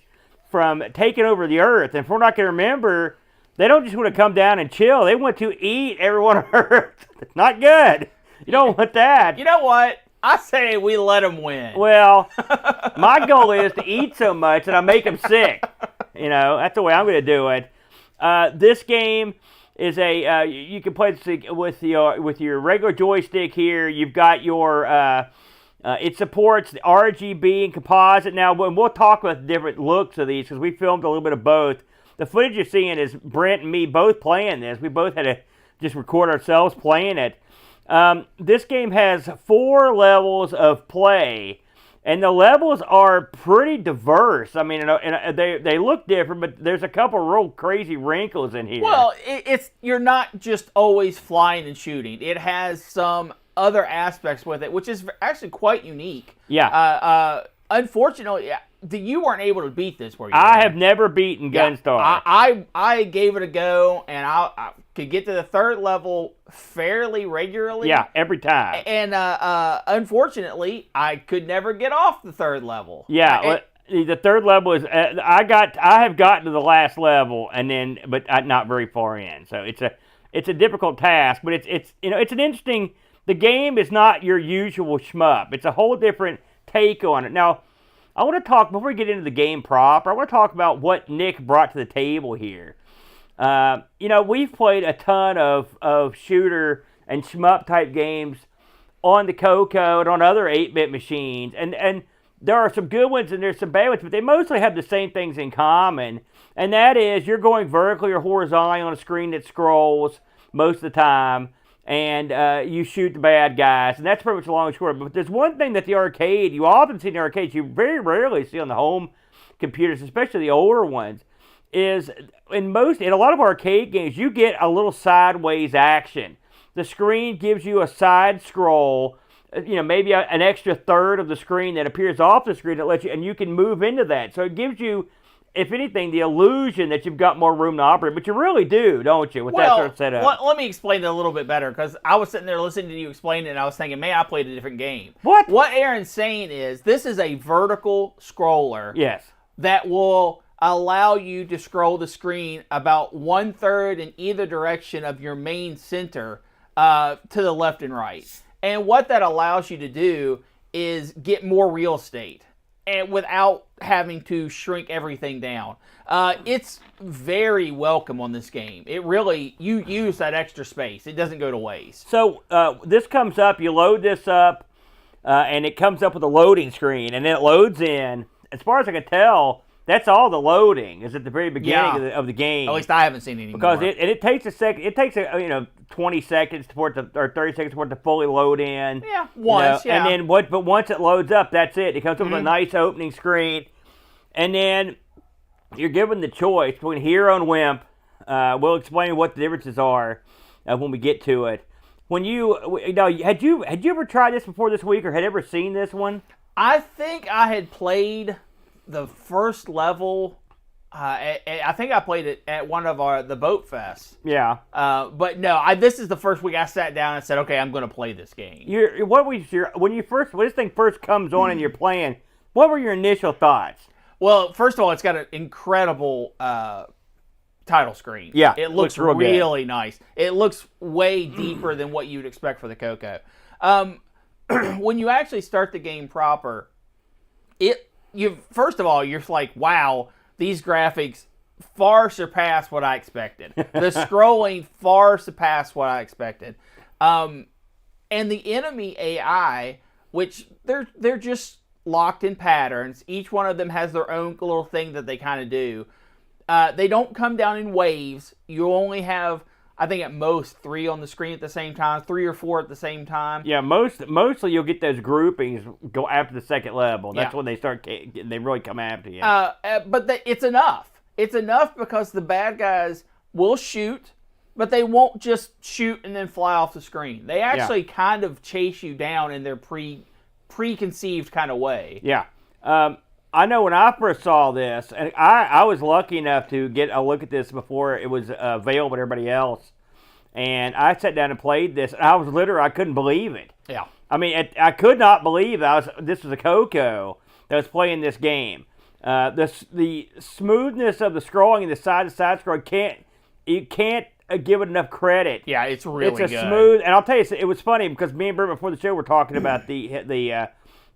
Speaker 1: from taking over the Earth. And if we're not going to remember, they don't just want to come down and chill. They want to eat everyone on Earth. It's not good. You don't want that.
Speaker 2: You know what? I say we let them win.
Speaker 1: Well, my goal is to eat so much that I make them sick. That's the way I'm going to do it. This game is you can play this with your regular joystick here. You've got your it supports the RGB and composite. Now, we'll talk about the different looks of these because we filmed a little bit of both. The footage you're seeing is Brent and me both playing this. We both had to just record ourselves playing it. This game has 4 levels of play, and the levels are pretty diverse. I mean, they look different, but there's a couple real crazy wrinkles in here.
Speaker 2: Well, you're not just always flying and shooting. It has some other aspects with it, which is actually quite unique.
Speaker 1: Yeah.
Speaker 2: Unfortunately, you weren't able to beat this, were you?
Speaker 1: I have never beaten GunStar.
Speaker 2: I gave it a go, and I could get to the 3rd level fairly regularly.
Speaker 1: Yeah, every time.
Speaker 2: And unfortunately, I could never get off the 3rd level.
Speaker 1: Yeah, the 3rd level is I have gotten to the last level, but not very far in. So it's a difficult task, but it's an interesting. The game is not your usual shmup. It's a whole different take on it. Now, I want to talk, before we get into the game proper, I want to talk about what Nick brought to the table here. We've played a ton of shooter and shmup type games on the CoCo and on other 8-bit machines, and there are some good ones and there's some bad ones, but they mostly have the same things in common, and that is you're going vertically or horizontally on a screen that scrolls most of the time, and you shoot the bad guys, and that's pretty much the long and short. But there's one thing that you often see in the arcades, you very rarely see on the home computers, especially the older ones, is in a lot of arcade games, you get a little sideways action. The screen gives you a side scroll, maybe an extra third of the screen that appears off the screen that lets you, and you can move into that. So it gives you, if anything, the illusion that you've got more room to operate, but you really do, don't you, with that sort of setup?
Speaker 2: Let me explain it a little bit better, because I was sitting there listening to you explain it, and I was thinking, man, I played a different game.
Speaker 1: What?
Speaker 2: What Aaron's saying is, this is a vertical scroller.
Speaker 1: Yes.
Speaker 2: That will allow you to scroll the screen about 1/3 in either direction of your main center to the left and right. And what that allows you to do is get more real estate. and without having to shrink everything down. It's very welcome on this game. It really, you use that extra space. It doesn't go to waste.
Speaker 1: So this comes up, you load this up, and it comes up with a loading screen, and then it loads in. As far as I can tell, that's all the loading is at the very beginning of the game.
Speaker 2: At least I haven't seen any
Speaker 1: because
Speaker 2: more.
Speaker 1: it takes a second. It takes 20 seconds for it to, or 30 seconds for it to fully load in.
Speaker 2: Yeah, once.
Speaker 1: And then but once it loads up, that's it. It comes up with a nice opening screen, and then you're given the choice between Hero and Wimp. We'll explain what the differences are when we get to it. When had you ever tried this before this week, or had ever seen this one?
Speaker 2: I think I had played the first level. I think I played it at one of the boat fests.
Speaker 1: Yeah.
Speaker 2: But no, this is the first week I sat down and said, okay, I'm going to play this game.
Speaker 1: When this thing first comes on and you're playing, what were your initial thoughts?
Speaker 2: Well, first of all, it's got an incredible title screen.
Speaker 1: Yeah,
Speaker 2: it looks really nice. It looks way deeper than what you'd expect for the CoCo. When you actually start the game proper, first of all, you're like, wow, these graphics far surpass what I expected. The scrolling far surpassed what I expected. And the enemy AI, which they're just locked in patterns. Each one of them has their own little thing that they kind of do. They don't come down in waves. You only have, I think at most 3 on the screen at the same time, 3 or 4 at the same time.
Speaker 1: Yeah, mostly you'll get those groupings go after the second level. That's when they really come after you.
Speaker 2: But it's enough. It's enough because the bad guys will shoot, but they won't just shoot and then fly off the screen. They actually kind of chase you down in their preconceived kind of way.
Speaker 1: Yeah. I know when I first saw this, and I was lucky enough to get a look at this before it was available to everybody else, and I sat down and played this, and I couldn't believe it.
Speaker 2: Yeah.
Speaker 1: I mean, I could not believe this was a CoCo that was playing this game. The smoothness of the scrolling and the side-to-side scroll you can't give it enough credit.
Speaker 2: Yeah, it's really good.
Speaker 1: It's smooth, and I'll tell you, it was funny because me and Bert before the show were talking about the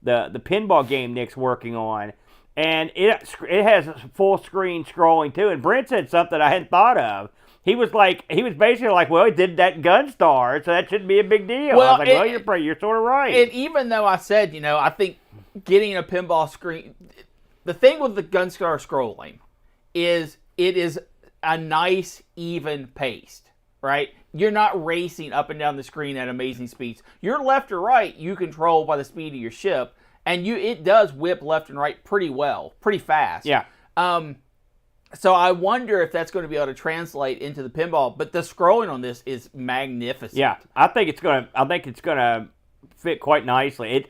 Speaker 1: pinball game Nick's working on. And it has full screen scrolling too. And Brent said something I hadn't thought of. He was basically like, well, he did that GunStar, so that shouldn't be a big deal.
Speaker 2: Well,
Speaker 1: I was like, you're sort of right.
Speaker 2: And even though I said, I think getting a pinball screen, the thing with the GunStar scrolling is it is a nice, even paced, right? You're not racing up and down the screen at amazing speeds. Your left or right, you control by the speed of your ship. And it does whip left and right pretty well, pretty fast.
Speaker 1: Yeah.
Speaker 2: So I wonder if that's going to be able to translate into the pinball. But the scrolling on this is magnificent.
Speaker 1: Yeah, I think it's gonna fit quite nicely.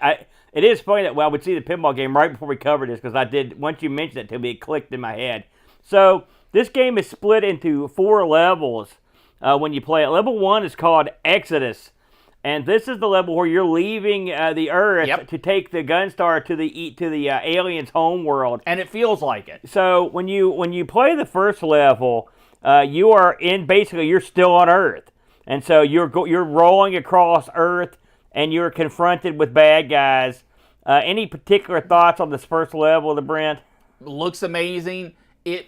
Speaker 1: It is funny that I would see the pinball game right before we covered this because once you mentioned it to me, it clicked in my head. So this game is split into 4 levels when you play it. Level 1 is called Exodus. And this is the level where you're leaving the Earth to take the GunStar to the aliens' home world,
Speaker 2: and it feels like it.
Speaker 1: So when you play the first level, you are you're still on Earth, and so you're rolling across Earth, and you're confronted with bad guys. Any particular thoughts on this first level of the Brent?
Speaker 2: Looks amazing. It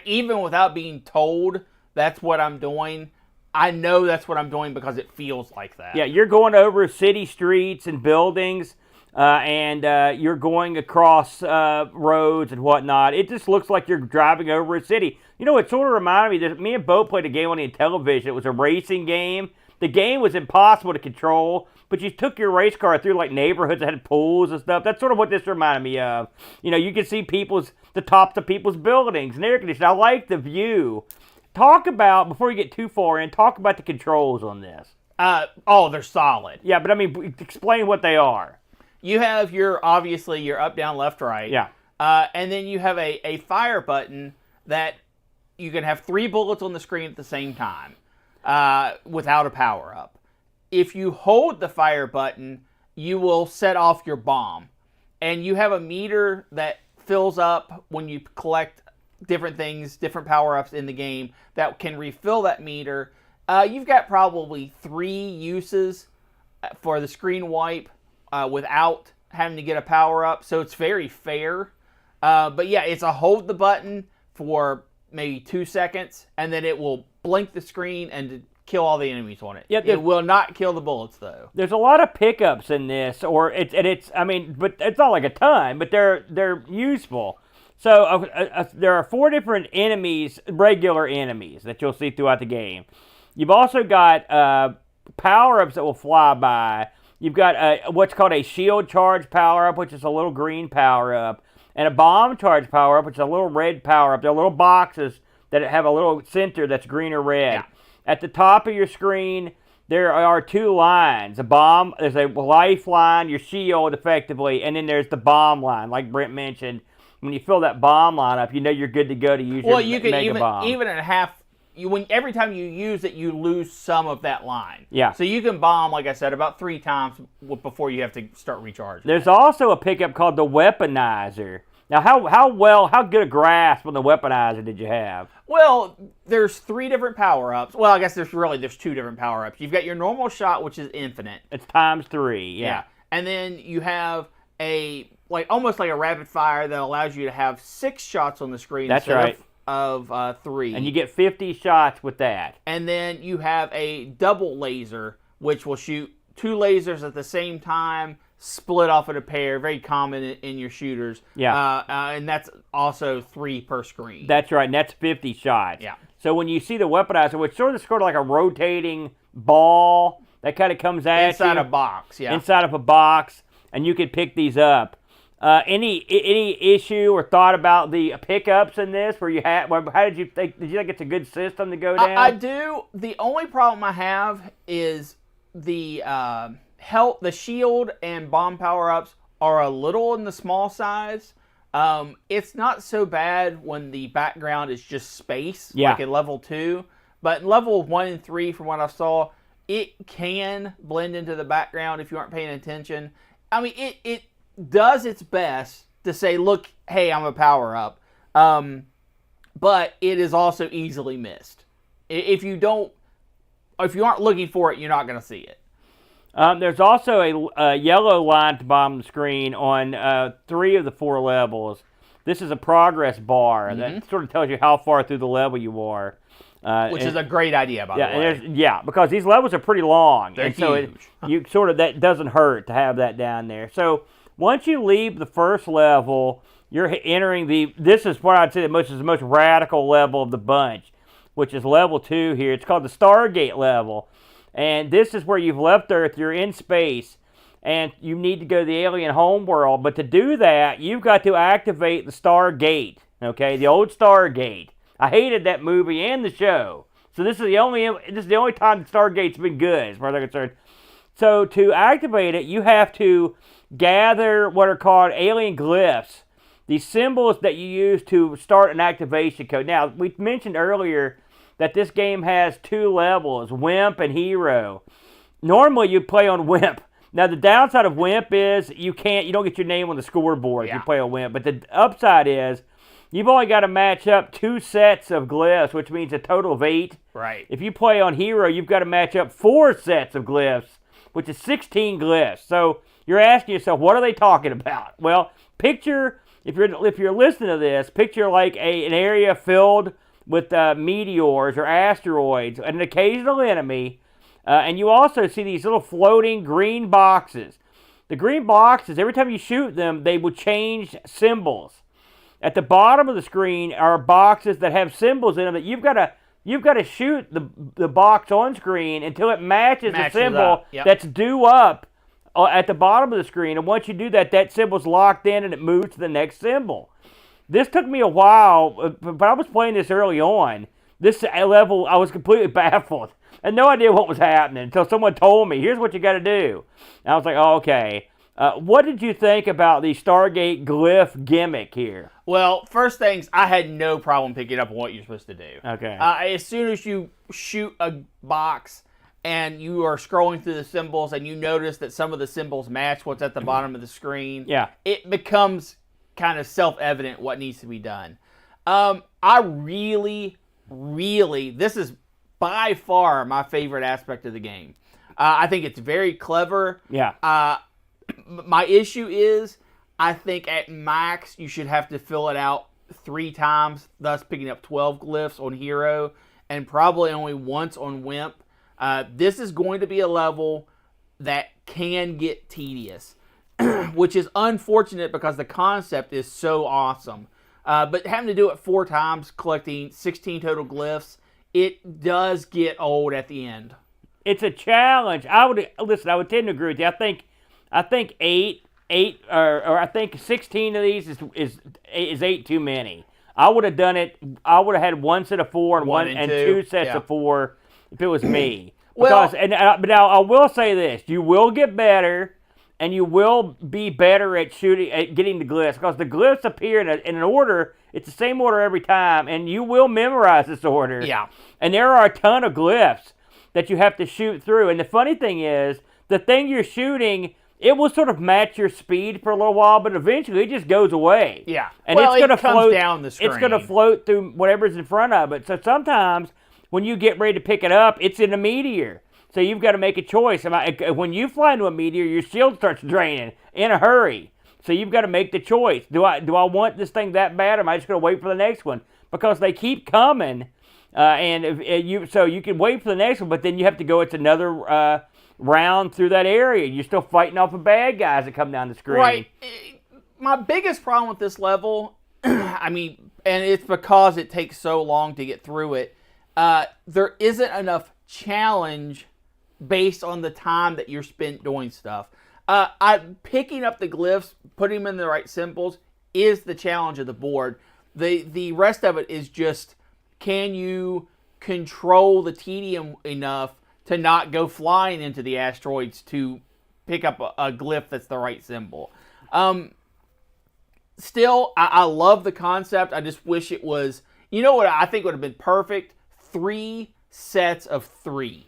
Speaker 2: even without being told that's what I'm doing. I know that's what I'm doing because it feels like that.
Speaker 1: Yeah, you're going over city streets and buildings, and you're going across roads and whatnot. It just looks like you're driving over a city. It sort of reminded me that me and Bo played a game on the television. It was a racing game. The game was impossible to control, but you took your race car through like neighborhoods that had pools and stuff. That's sort of what this reminded me of. You can see the tops of people's buildings and air conditioning. I like the view. Before you get too far in, talk about the controls on this.
Speaker 2: They're solid.
Speaker 1: Yeah, but explain what they are.
Speaker 2: You have your up, down, left, right.
Speaker 1: Yeah.
Speaker 2: And then you have a fire button that you can have 3 bullets on the screen at the same time without a power-up. If you hold the fire button, you will set off your bomb. And you have a meter that fills up when you collect different things, different power-ups in the game that can refill that meter. You've got probably 3 uses for the screen wipe without having to get a power-up, so it's very fair. But yeah, it's a hold the button for maybe 2 seconds, and then it will blink the screen and kill all the enemies on it.
Speaker 1: Yep,
Speaker 2: it will not kill the bullets, though.
Speaker 1: There's a lot of pickups in this, but it's not like a ton, but they're useful. So there are 4 different enemies, regular enemies, that you'll see throughout the game. You've also got power-ups that will fly by. You've got what's called a shield charge power-up, which is a little green power-up, and a bomb charge power-up, which is a little red power-up. They're little boxes that have a little center that's green or red.
Speaker 2: Yeah.
Speaker 1: At the top of your screen, there are 2 lines. There's a lifeline, your shield, effectively, and then there's the bomb line, like Brent mentioned. When you fill that bomb line up, you know you're good to go to use your mega bomb.
Speaker 2: Even at half, every time you use it, you lose some of that line.
Speaker 1: Yeah.
Speaker 2: So you can bomb, like I said, about 3 times before you have to start recharging.
Speaker 1: There's also a pickup called the weaponizer. Now, how good a grasp on the weaponizer did you have?
Speaker 2: Well, there's 3 different power-ups. Well, I guess there's 2 different power-ups. You've got your normal shot, which is infinite.
Speaker 1: It's times 3, yeah.
Speaker 2: And then you have almost like a rapid fire that allows you to have 6 shots on the screen.
Speaker 1: That's right.
Speaker 2: Of 3.
Speaker 1: And you get 50 shots with that.
Speaker 2: And then you have a double laser, which will shoot 2 lasers at the same time, split off in a pair, very common in your shooters.
Speaker 1: Yeah.
Speaker 2: And that's also 3 per screen.
Speaker 1: That's right, and that's 50 shots.
Speaker 2: Yeah.
Speaker 1: So when you see the weaponizer, which sort of like a rotating ball that kind of comes at
Speaker 2: inside
Speaker 1: you.
Speaker 2: a box, yeah.
Speaker 1: Inside of a box, and you can pick these up. Any issue or thought about the pickups in this? How did you think? Did you think it's a good system to go down?
Speaker 2: I do. The only problem I have is the health, the shield and bomb power-ups are a little in the small size. It's not so bad when the background is just space, like in level 2. But in level 1 and 3, from what I saw, it can blend into the background if you aren't paying attention. I mean, it does its best to say, look, hey, I'm a power-up. But it is also easily missed. If you aren't looking for it, you're not going to see it.
Speaker 1: There's also a yellow line at the bottom of the screen on 3 of the 4 levels. This is a progress bar that sort of tells you how far through the level you are.
Speaker 2: Which is a great idea, by the way.
Speaker 1: Because these levels are pretty long.
Speaker 2: They're
Speaker 1: huge.
Speaker 2: So
Speaker 1: that doesn't hurt to have that down there. So once you leave the first level, you're entering this is what I'd say is the most radical level of the bunch, which is level 2 here. It's called the Stargate level. And this is where you've left Earth, you're in space, and you need to go to the alien homeworld. But to do that, you've got to activate the Stargate, okay, the old Stargate. I hated that movie and the show. So this is the only time the Stargate's been good, as far as I'm concerned. So to activate it, you have to gather what are called alien glyphs, these symbols that you use to start an activation code. Now, we mentioned earlier that this game has 2 levels, Wimp and Hero. Normally, you play on Wimp. Now, the downside of Wimp is you don't get your name on the scoreboard if you play on Wimp. But the upside is you've only got to match up 2 sets of glyphs, which means a total of 8.
Speaker 2: Right.
Speaker 1: If you play on Hero, you've got to match up 4 sets of glyphs, which is 16 glyphs. So you're asking yourself, what are they talking about? Well, picture, if you're listening to this, picture like an area filled with meteors or asteroids, and an occasional enemy, and you also see these little floating green boxes. The green boxes, every time you shoot them, they will change symbols. At the bottom of the screen are boxes that have symbols in them that you've got to shoot the box on screen until it matches the symbol that's due up at the bottom of the screen. And once you do that, that symbol's locked in and it moves to the next symbol. This took me a while, but I was playing this early on. This level, I was completely baffled. I had no idea what was happening until someone told me, here's what you got to do. And I was like, oh, okay. What did you think about the Stargate glyph gimmick here?
Speaker 2: Well, first things, I had no problem picking up on what you're supposed to do.
Speaker 1: Okay.
Speaker 2: As soon as you shoot a box and you are scrolling through the symbols and you notice that some of the symbols match what's at the bottom of the screen, it becomes kind of self-evident what needs to be done. I really, this is by far my favorite aspect of the game. I think it's very clever.
Speaker 1: Yeah.
Speaker 2: My issue is, I think at max you should have to fill it out 3 times, thus picking up 12 glyphs on Hero, and probably only once on Wimp. This is going to be a level that can get tedious, which is unfortunate because the concept is so awesome. But having to do it 4 times, collecting 16 total glyphs, it does get old at the end.
Speaker 1: It's a challenge. I would tend to agree with you. I think eight or I think 16 of these is 8 too many. I would have done it. I would have had 1 set of 4 and one and 2 sets of 4 if it was me. Because, but now I will say this: you will get better, and you will be better at getting the glyphs, because the glyphs appear in an order. It's the same order every time, and you will memorize this order.
Speaker 2: Yeah.
Speaker 1: And there are a ton of glyphs that you have to shoot through. And the funny thing is, the thing you're shooting, it will sort of match your speed for a little while, but eventually it just goes away.
Speaker 2: Yeah.
Speaker 1: And it's going to float
Speaker 2: down the screen.
Speaker 1: It's going to float through whatever's in front of it. So sometimes when you get ready to pick it up, it's in a meteor. So you've got to make a choice. When you fly into a meteor, your shield starts draining in a hurry. So you've got to make the choice. Do I want this thing that bad, or am I just going to wait for the next one? Because they keep coming, so you can wait for the next one, but then you have to go. It's another round through that area. You're still fighting off the bad guys that come down the screen.
Speaker 2: Right. My biggest problem with this level, and it's because it takes so long to get through it, there isn't enough challenge based on the time that you're spent doing stuff. Picking up the glyphs, putting them in the right symbols, is the challenge of the board. The rest of it is just, can you control the tedium enough to not go flying into the asteroids to pick up a glyph that's the right symbol. Still, I love the concept. I just wish it was, you know what I think would have been perfect? 3 sets of 3.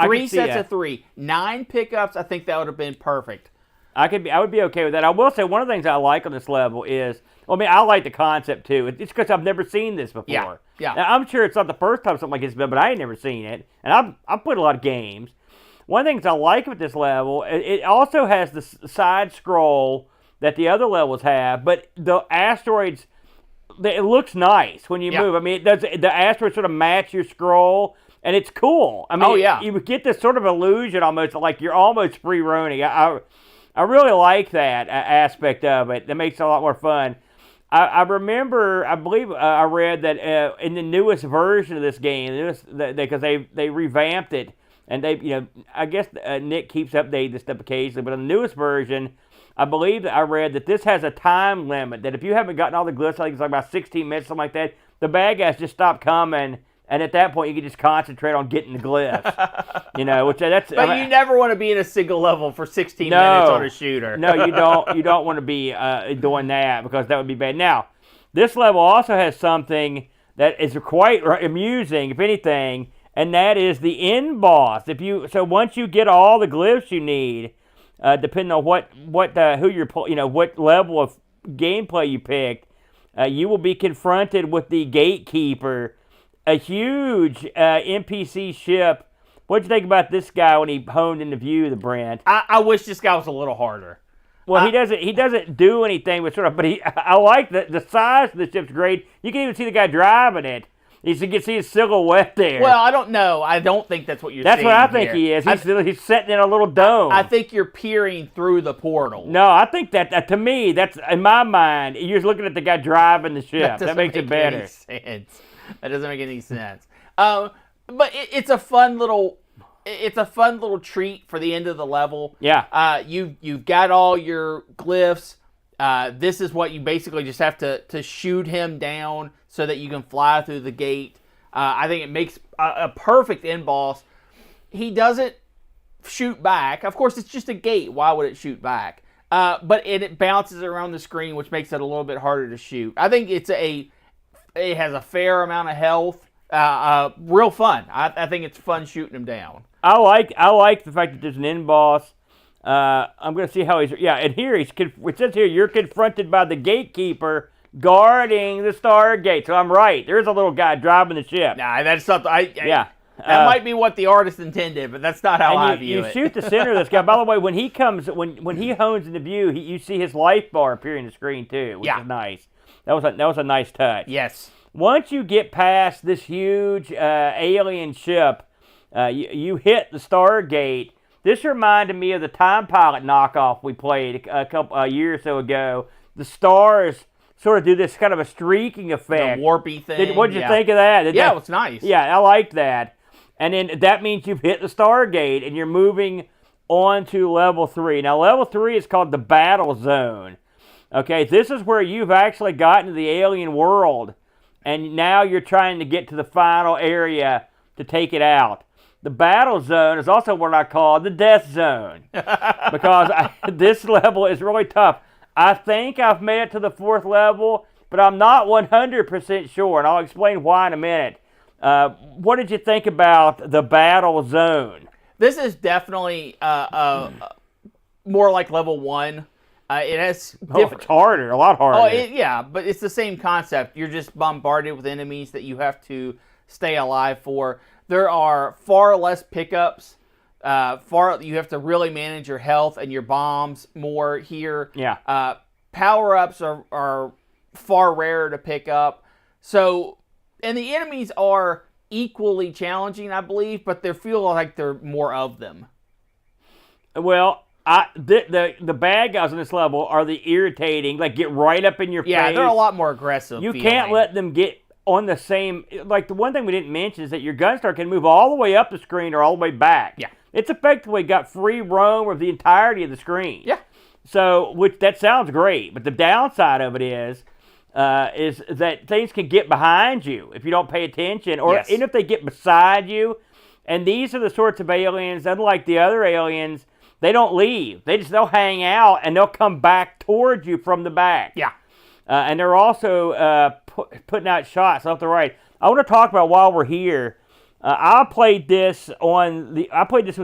Speaker 1: Three
Speaker 2: sets of 3. 9 pickups, I think that would have been perfect.
Speaker 1: I would be okay with that. I will say one of the things I like on this level is, I like the concept too. It's because I've never seen this before.
Speaker 2: Yeah.
Speaker 1: Now, I'm sure it's not the first time something like this has been, but I ain't never seen it. And I've played a lot of games. One of the things I like with this level, it also has the side scroll that the other levels have, but the asteroids, it looks nice when you move. The asteroids sort of match your scroll, and it's cool. You get this sort of illusion almost like you're almost free roaming. I really like that aspect of it. That makes it a lot more fun. I remember, I believe I read that in the newest version of this game, because they revamped it, and I guess Nick keeps updating this stuff occasionally, but in the newest version, I believe that I read that this has a time limit, that if you haven't gotten all the glyphs, I think it's like about 16 minutes, something like that, the bad guys just stop coming, and at that point you can just concentrate on getting the glyphs. But
Speaker 2: you never want to be in a single level for 16 minutes on a shooter.
Speaker 1: No, you don't. You don't want to be doing that, because that would be bad. Now, this level also has something that is quite amusing, if anything, and that is the end boss. So once you get all the glyphs you need, depending on what level of gameplay you picked, you will be confronted with the gatekeeper, a huge NPC ship. What'd you think about this guy when he honed into view, the Brent?
Speaker 2: I wish this guy was a little harder.
Speaker 1: Well, he doesn't do anything but I like the size of the ship's great. You can even see the guy driving it. You can see his silhouette there.
Speaker 2: Well, I don't know. I don't think that's what you're saying.
Speaker 1: That's what I think he is. He's sitting in a little dome.
Speaker 2: I think you're peering through the portal.
Speaker 1: No, I think that to me, that's in my mind, you're looking at the guy driving the ship. That makes it better.
Speaker 2: That doesn't make any sense. But it's a fun little treat for the end of the level.
Speaker 1: Yeah.
Speaker 2: You've got all your glyphs. This is what you basically just have to shoot him down so that you can fly through the gate. I think it makes a perfect end boss. He doesn't shoot back. Of course, it's just a gate. Why would it shoot back? But it bounces around the screen, which makes it a little bit harder to shoot. I think it has a fair amount of health. Real fun. I think it's fun shooting him down.
Speaker 1: I like the fact that there's an end boss. I'm going to see how and here it says here, you're confronted by the gatekeeper guarding the Stargate. So I'm right. There's a little guy driving the ship.
Speaker 2: Nah, that's something. That might be what the artist intended, but that's not how I view
Speaker 1: you
Speaker 2: it.
Speaker 1: shoot the center of this guy. By the way, when he hones into view, you see his life bar appear on the screen too, which is nice. That was a nice touch.
Speaker 2: Yes.
Speaker 1: Once you get past this huge alien ship, you hit the Stargate. This reminded me of the Time Pilot knockoff we played a year or so ago. The stars sort of do this kind of a streaking effect.
Speaker 2: The warpy thing.
Speaker 1: What did you think of that?
Speaker 2: It was nice.
Speaker 1: Yeah, I liked that. And then that means you've hit the Stargate and you're moving on to level 3. Now, level 3 is called the Battle Zone. Okay, this is where you've actually gotten to the alien world, and now you're trying to get to the final area to take it out. The Battle Zone is also what I call the Death Zone, because this level is really tough. I think I've made it to the 4th level, but I'm not 100% sure, and I'll explain why in a minute. What did you think about the Battle Zone?
Speaker 2: This is definitely more like level 1. It has different.
Speaker 1: It's harder, a lot harder.
Speaker 2: Yeah, but it's the same concept. You're just bombarded with enemies that you have to stay alive for. There are far less pickups. You have to really manage your health and your bombs more here.
Speaker 1: Yeah.
Speaker 2: Power-ups are far rarer to pick up. So, and the enemies are equally challenging, I believe, but they feel like there are more of them.
Speaker 1: Well, the bad guys on this level are the irritating, like get right up in your face.
Speaker 2: Yeah, they're a lot more aggressive.
Speaker 1: You can't let them get on the same. Like the one thing we didn't mention is that your GunStar can move all the way up the screen or all the way back.
Speaker 2: Yeah,
Speaker 1: it's effectively got free roam of the entirety of the screen.
Speaker 2: Yeah.
Speaker 1: So, that sounds great, but the downside of it is that things can get behind you if you don't pay attention, or even if they get beside you. And these are the sorts of aliens, unlike the other aliens. They don't leave. They'll hang out and they'll come back towards you from the back.
Speaker 2: Yeah.
Speaker 1: And they're also putting out shots left to right. I want to talk about while we're here. I played this with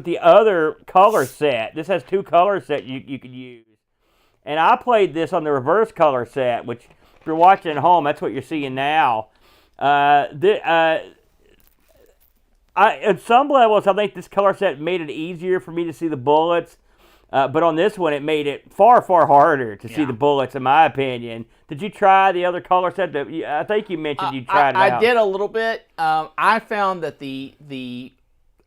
Speaker 1: the other color set. This has 2 color sets you could use, and I played this on the reverse color set, which if you're watching at home, that's what you're seeing now. At some levels, I think this color set made it easier for me to see the bullets, but on this one, it made it far, far harder to see the bullets, in my opinion. Did you try the other color set? I think you mentioned you tried it out.
Speaker 2: I did a little bit. I found that the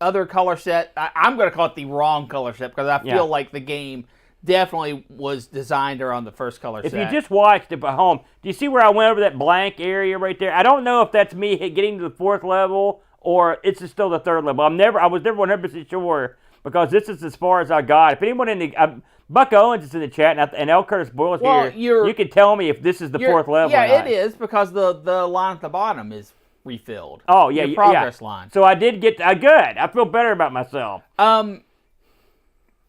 Speaker 2: other color set, I'm going to call it the wrong color set, because I feel like the game definitely was designed around the first color set.
Speaker 1: If you just watched it at home, do you see where I went over that blank area right there? I don't know if that's me getting to the 4th level, or it's still the 3rd level. I was never 100% sure, because this is as far as I got. If anyone in the Buck Owens is in the chat, and L. Curtis Boyle's here, you can tell me if this is the 4th level.
Speaker 2: Yeah, it is, because the line at the bottom is refilled.
Speaker 1: Oh yeah,
Speaker 2: your progress line.
Speaker 1: So I did get good. I feel better about myself.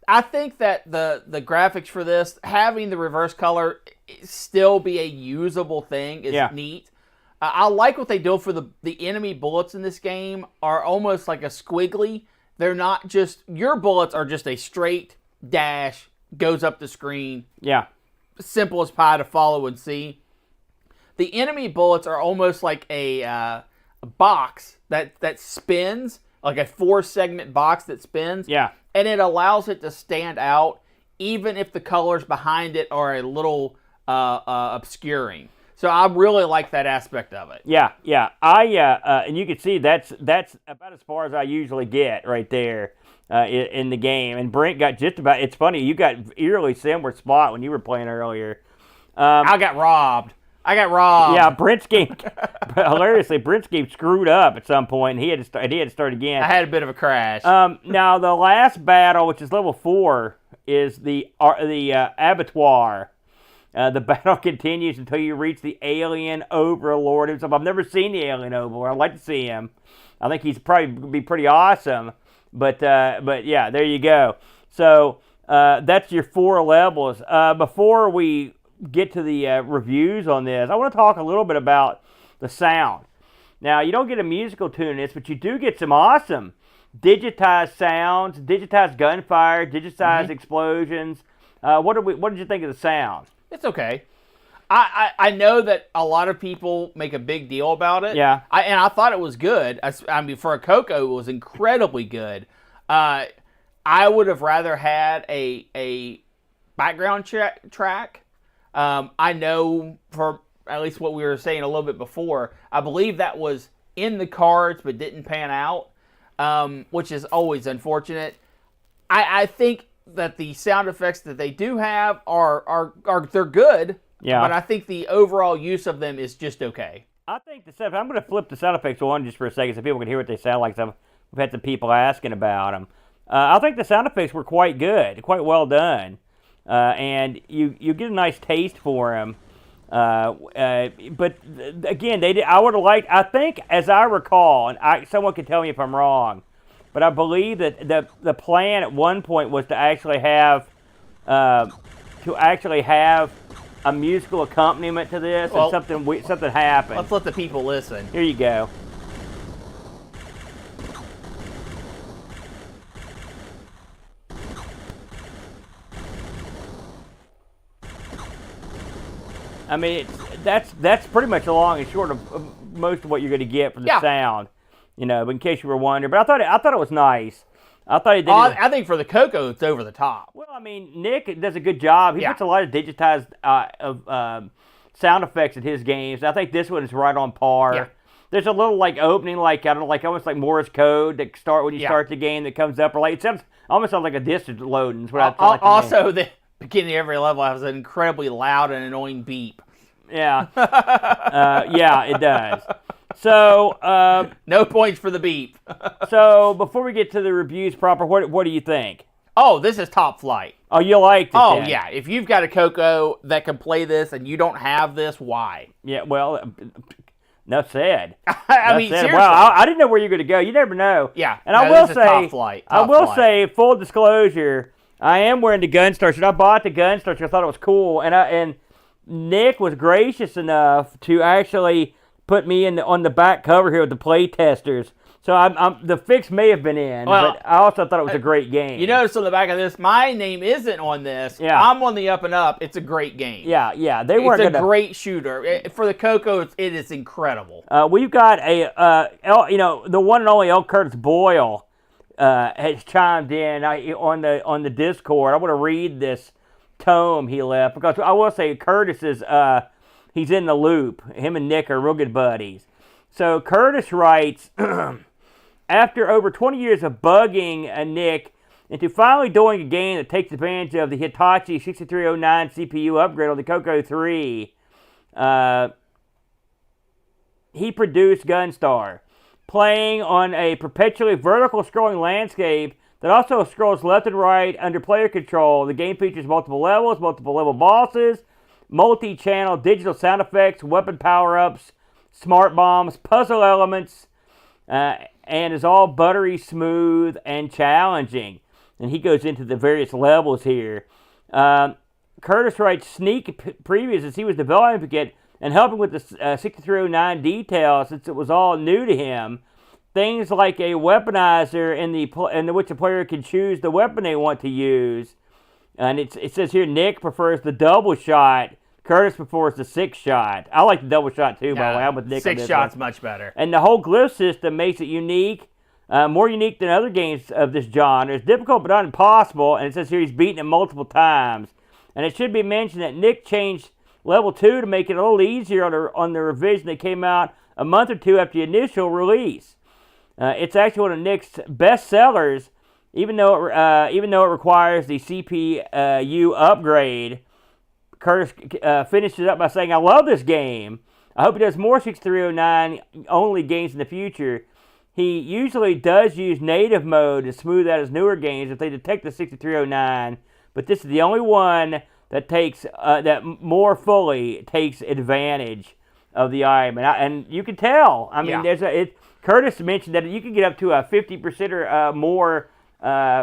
Speaker 2: I think that the graphics for this, having the reverse color still be a usable thing, is neat. I like what they do for the enemy bullets in this game are almost like a squiggly. They're not just, your bullets are just a straight dash, goes up the screen.
Speaker 1: Yeah.
Speaker 2: Simple as pie to follow and see. The enemy bullets are almost like a box that spins, like a 4-segment box that spins.
Speaker 1: Yeah.
Speaker 2: And it allows it to stand out, even if the colors behind it are a little obscuring. So I really like that aspect of it.
Speaker 1: Yeah. And you can see that's about as far as I usually get right there in the game. And Brent got just about. It's funny, you got eerily similar spot when you were playing earlier.
Speaker 2: I got robbed.
Speaker 1: Yeah, Brent's game. Hilariously, Brent's game screwed up at some point, and he had to start again.
Speaker 2: I had a bit of a crash.
Speaker 1: Now the last battle, which is level 4, is the abattoir. The battle continues until you reach the alien overlord himself. I've never seen the alien overlord. I'd like to see him. I think he's probably be pretty awesome. But yeah, there you go. So that's your 4 levels. Before we get to the reviews on this, I want to talk a little bit about the sound. Now, you don't get a musical tune in this, but you do get some awesome digitized sounds, digitized gunfire, digitized explosions. What did you think of the sound?
Speaker 2: It's okay. I know that a lot of people make a big deal about it.
Speaker 1: Yeah.
Speaker 2: I thought it was good. I mean, for a CoCo, it was incredibly good. I would have rather had a background track. I know for at least what we were saying a little bit before, I believe that was in the cards but didn't pan out, which is always unfortunate. I think that the sound effects that they do have are they're good.
Speaker 1: Yeah.
Speaker 2: But I think the overall use of them is just okay.
Speaker 1: I think I'm going to flip the sound effects on just for a second so people can hear what they sound like. So we've had some people asking about them. I think the sound effects were quite good, quite well done, and you get a nice taste for them. But again, I would have liked. I think, as I recall, and someone can tell me if I'm wrong, but I believe that the plan at one point was to actually have a musical accompaniment to this,
Speaker 2: well,
Speaker 1: and something happened.
Speaker 2: Let's let the people listen.
Speaker 1: Here you go. I mean, that's pretty much a long and short of most of what you're going to get from the sound, but in case you were wondering. But I thought it was nice. I thought he did.
Speaker 2: I think for the CoCo, it's over the top.
Speaker 1: Well, I mean, Nick does a good job. He puts a lot of digitized sound effects in his games. I think this one is right on par.
Speaker 2: Yeah.
Speaker 1: There's a little opening, almost like Morse code that when you start the game that comes up, or it almost sounds like a disc loading.
Speaker 2: Also, the beginning of every level has an incredibly loud and annoying beep.
Speaker 1: Yeah, yeah, it does. So
Speaker 2: no points for the beep.
Speaker 1: So before we get to the reviews proper, what do you think?
Speaker 2: Oh, this is top flight.
Speaker 1: Oh, you liked it?
Speaker 2: Oh,
Speaker 1: then.
Speaker 2: yeah. If you've got a CoCo that can play this and you don't have this, why?
Speaker 1: Yeah, well, enough said.
Speaker 2: I mean, seriously.
Speaker 1: Well, I didn't know where you're going to go. You never know.
Speaker 2: Yeah.
Speaker 1: And I will say,
Speaker 2: top flight.
Speaker 1: Full disclosure, I am wearing the GunStar shirt. I bought the GunStar shirt. I thought it was cool, and Nick was gracious enough to actually put me on the back cover here with the play testers. So the fix may have been in, but I also thought it was a great game.
Speaker 2: You notice on the back of this, my name isn't on this.
Speaker 1: Yeah.
Speaker 2: I'm on the up and up. It's a great game.
Speaker 1: Yeah.
Speaker 2: It's a great shooter. For the CoCo, it is incredible.
Speaker 1: We've got the one and only L. Curtis Boyle has chimed in on the Discord. I want to read this tome he left because I will say Curtis is he's in the loop. Him and Nick are real good buddies. So Curtis writes, after over 20 years of bugging Nick into finally doing a game that takes advantage of the Hitachi 6309 CPU upgrade on the CoCo 3, he produced GunStar, playing on a perpetually vertical scrolling landscape that also scrolls left and right under player control. The game features multiple levels, multiple level bosses, multi-channel digital sound effects, weapon power-ups, smart bombs, puzzle elements, and is all buttery smooth and challenging. And he goes into the various levels here. Curtis writes sneak previews as he was developing it and helping with the 6309 details since it was all new to him. Things like a weaponizer in which a player can choose the weapon they want to use. And it says here Nick prefers the double shot. Curtis prefers the 6-shot. I like the double shot too, by the way. I'm with Nick on this
Speaker 2: 6 shots
Speaker 1: one.
Speaker 2: much better.
Speaker 1: And the whole glyph system makes it unique, more unique than other games of this genre. It's difficult but not impossible, and it says here he's beaten it multiple times. And it should be mentioned that Nick changed level 2 to make it a little easier on the revision that came out a month or two after the initial release. It's actually one of Nick's best sellers, even though it requires the CPU upgrade. Curtis finishes up by saying, I love this game. I hope he does more 6309 only games in the future. He usually does use native mode to smooth out his newer games if they detect the 6309, but this is the only one that that more fully takes advantage of the item. And you can tell. I mean, Curtis mentioned that you can get up to a 50% or more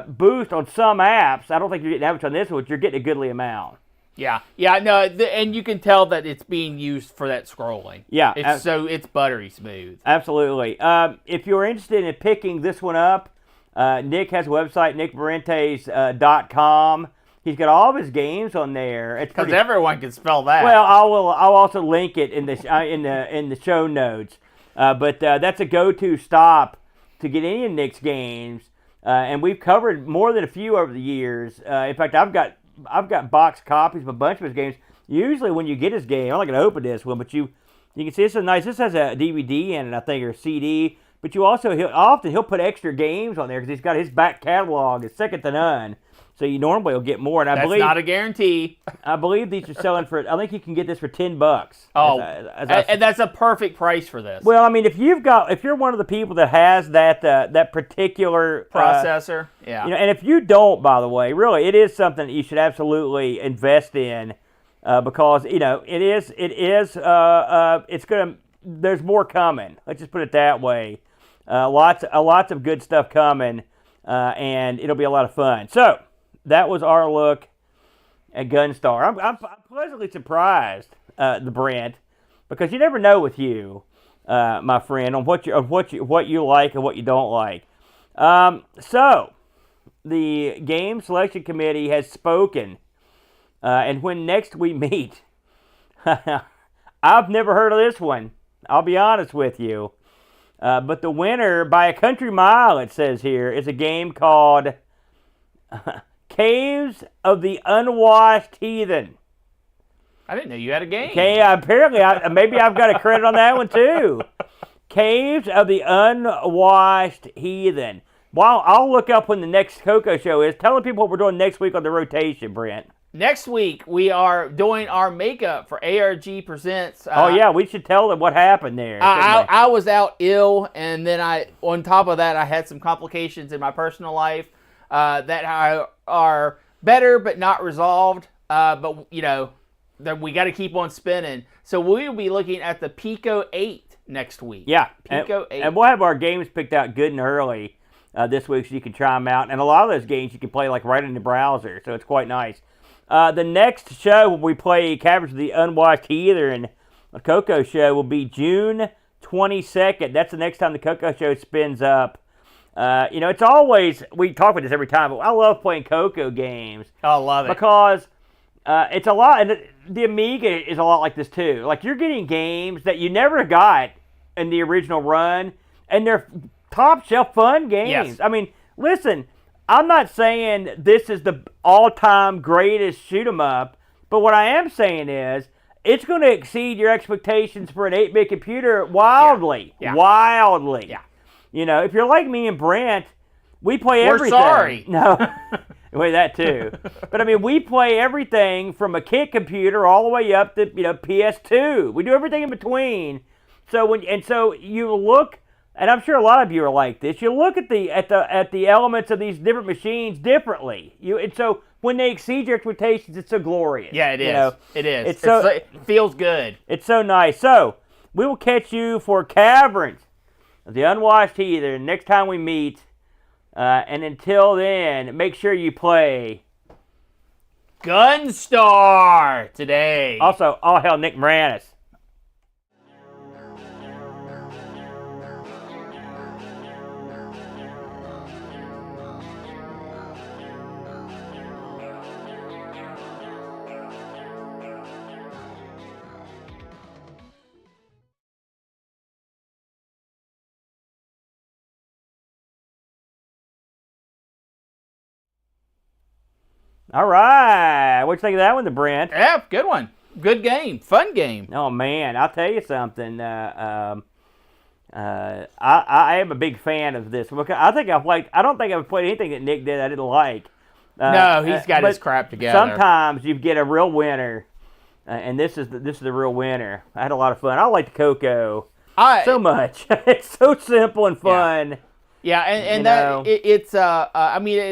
Speaker 1: boost on some apps. I don't think you're getting that much on this one, but you're getting a goodly amount.
Speaker 2: Yeah, no, and you can tell that it's being used for that scrolling.
Speaker 1: Yeah.
Speaker 2: It's buttery smooth.
Speaker 1: Absolutely. If you're interested in picking this one up, Nick has a website, nickmarentes.com. He's got all of his games on there. It's
Speaker 2: Because
Speaker 1: pretty.
Speaker 2: everyone can spell that.
Speaker 1: Well, I'll also link it in the show notes. But that's a go-to stop to get any of Nick's games, and we've covered more than a few over the years. In fact, I've got boxed copies of a bunch of his games. Usually, when you get his game, I'm not going to open this one, but you can see this is nice. This has a DVD in it, I think, or a CD. But you also he'll put extra games on there because he's got his back catalog is second to none. So you normally will get more. And
Speaker 2: That's not a guarantee.
Speaker 1: I believe these are selling for. I think you can get this for $10.
Speaker 2: Oh, and that's a perfect price for this.
Speaker 1: Well, I mean, if you're one of the people that has that particular
Speaker 2: processor, yeah.
Speaker 1: And if you don't, by the way, really, it is something that you should absolutely invest in because it's gonna. There's more coming. Let's just put it that way. Lots of good stuff coming, and it'll be a lot of fun. So that was our look at GunStar. I'm pleasantly surprised, the Brent, because you never know with you, my friend, on what you like and what you don't like. So the game selection committee has spoken, and when next we meet, I've never heard of this one. I'll be honest with you. But the winner, by a country mile, it says here, is a game called Caves of the Unwashed Heathen.
Speaker 2: I didn't know you had a game.
Speaker 1: Okay, apparently, maybe I've got a credit on that one, too. Caves of the Unwashed Heathen. Well, I'll look up when the next CoCo Show is. Tell the people what we're doing next week on the rotation, Brent.
Speaker 2: Next week, we are doing our makeup for ARG Presents.
Speaker 1: We should tell them what happened there.
Speaker 2: I was out ill, and then on top of that, I had some complications in my personal life that are better but not resolved. But, that we got to keep on spinning. So we'll be looking at the Pico 8 next week.
Speaker 1: Yeah.
Speaker 2: Pico 8.
Speaker 1: And we'll have our games picked out good and early this week so you can try them out. And a lot of those games you can play like right in the browser, so it's quite nice. The next show when we play Caverns of the Unwashed Heathen, a CoCo Show, will be June 22nd. That's the next time the CoCo Show spins up. It's always, we talk about this every time, but I love playing CoCo games.
Speaker 2: I love it.
Speaker 1: Because it's a lot, and the Amiga is a lot like this too. Like, you're getting games that you never got in the original run, and they're top shelf fun games.
Speaker 2: Yes.
Speaker 1: I mean, listen, I'm not saying this is the all-time greatest shoot 'em up, but what I am saying is it's going to exceed your expectations for an 8-bit computer wildly.
Speaker 2: Yeah.
Speaker 1: Wildly.
Speaker 2: Yeah.
Speaker 1: If you're like me and Brent, we play everything.
Speaker 2: We're sorry.
Speaker 1: No. Wait, that too. But I mean, we play everything from a kit computer all the way up to PS2. We do everything in between. So you look, and I'm sure a lot of you are like this. You look at the elements of these different machines differently. And so when they exceed your expectations, it's so glorious.
Speaker 2: Yeah, it is. It is. It feels good.
Speaker 1: It's so nice. So we will catch you for Caverns of the Unwashed Heathen next time we meet. And until then, make sure you play
Speaker 2: GunStar today.
Speaker 1: Also, all hell Nick Marentes. All right. What you think of that one, the Brent?
Speaker 2: Yeah, good one. Good game. Fun game.
Speaker 1: Oh, man. I'll tell you something. I am a big fan of this. Because I don't think I've played anything that Nick did I didn't like.
Speaker 2: No, he's got his crap together.
Speaker 1: Sometimes you get a real winner, and this is the real winner. I had a lot of fun. I like the CoCo so much. It's so simple and fun.
Speaker 2: Yeah, it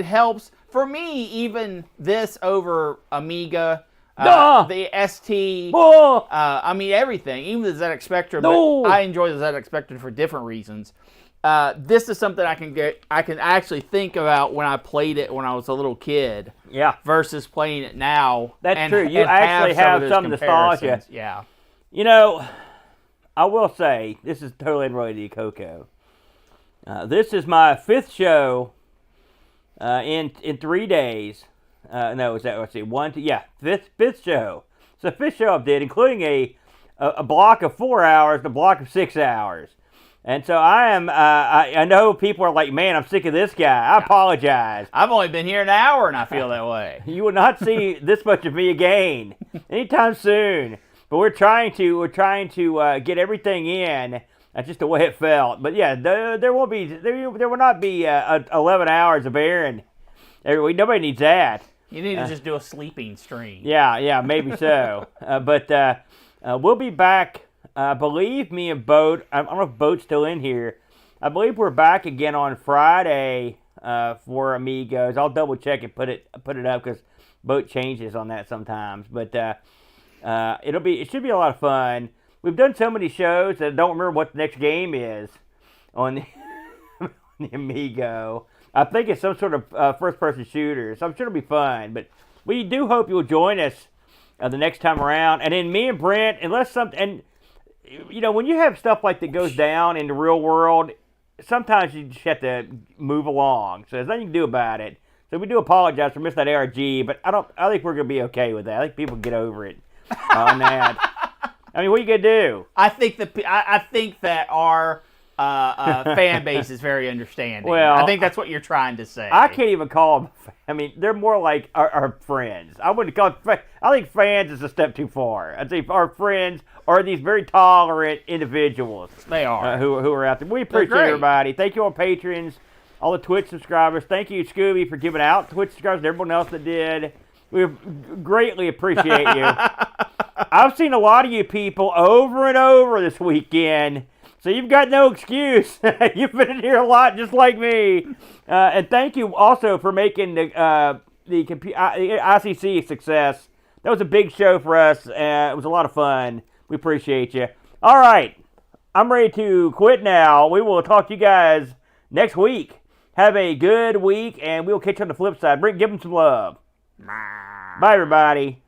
Speaker 2: helps. For me, even this over Amiga, the ST, everything, even the ZX Spectrum, but I enjoy the ZX Spectrum for different reasons. This is something I can actually think about when I played it when I was a little kid.
Speaker 1: Yeah.
Speaker 2: Versus playing it now.
Speaker 1: That's true. You actually have some nostalgia.
Speaker 2: Yeah.
Speaker 1: I will say, this is totally unrelated to CoCo. This is my 5th show in 3 days. No, was that, let's see, fifth show. So fifth show I did, including a block of 4 hours and a block of 6 hours. And so I know people are like, man, I'm sick of this guy. I apologize.
Speaker 2: I've only been here an hour and I feel that way.
Speaker 1: You will not see this much of me again anytime soon. But we're trying to get everything in. That's just the way it felt. But yeah, there will not be 11 hours of Aaron. Nobody needs that.
Speaker 2: You need to just do a sleeping stream.
Speaker 1: Yeah, maybe so. But we'll be back. I believe me and Boat. I don't know if Boat's still in here. I believe we're back again on Friday for Amigos. I'll double check and put it up because Boat changes on that sometimes. But it should be a lot of fun. We've done so many shows that I don't remember what the next game is on the Amigo. I think it's some sort of first-person shooter, so I'm sure it'll be fun. But we do hope you'll join us the next time around. And then me and Brent, when you have stuff like that goes down in the real world, sometimes you just have to move along. So there's nothing you can do about it. So we do apologize for missing that ARG, but I think we're going to be okay with that. I think people can get over it on that. I mean, what are you going to do?
Speaker 2: I think that our fan base is very understanding.
Speaker 1: Well,
Speaker 2: I think that's what you're trying to say.
Speaker 1: I can't even call them. I mean, they're more like our friends. I wouldn't call them. I think fans is a step too far. I'd say our friends are these very tolerant individuals.
Speaker 2: They are
Speaker 1: who are out there. We appreciate everybody. Thank you, all patrons, all the Twitch subscribers. Thank you, Scooby, for giving out Twitch subscribers and everyone else that did. We greatly appreciate you. I've seen a lot of you people over and over this weekend, so you've got no excuse. You've been in here a lot just like me. And thank you also for making the ICC a success. That was a big show for us. It was a lot of fun. We appreciate you. All right. I'm ready to quit now. We will talk to you guys next week. Have a good week, and we'll catch you on the flip side. Give them some love. Bye, everybody.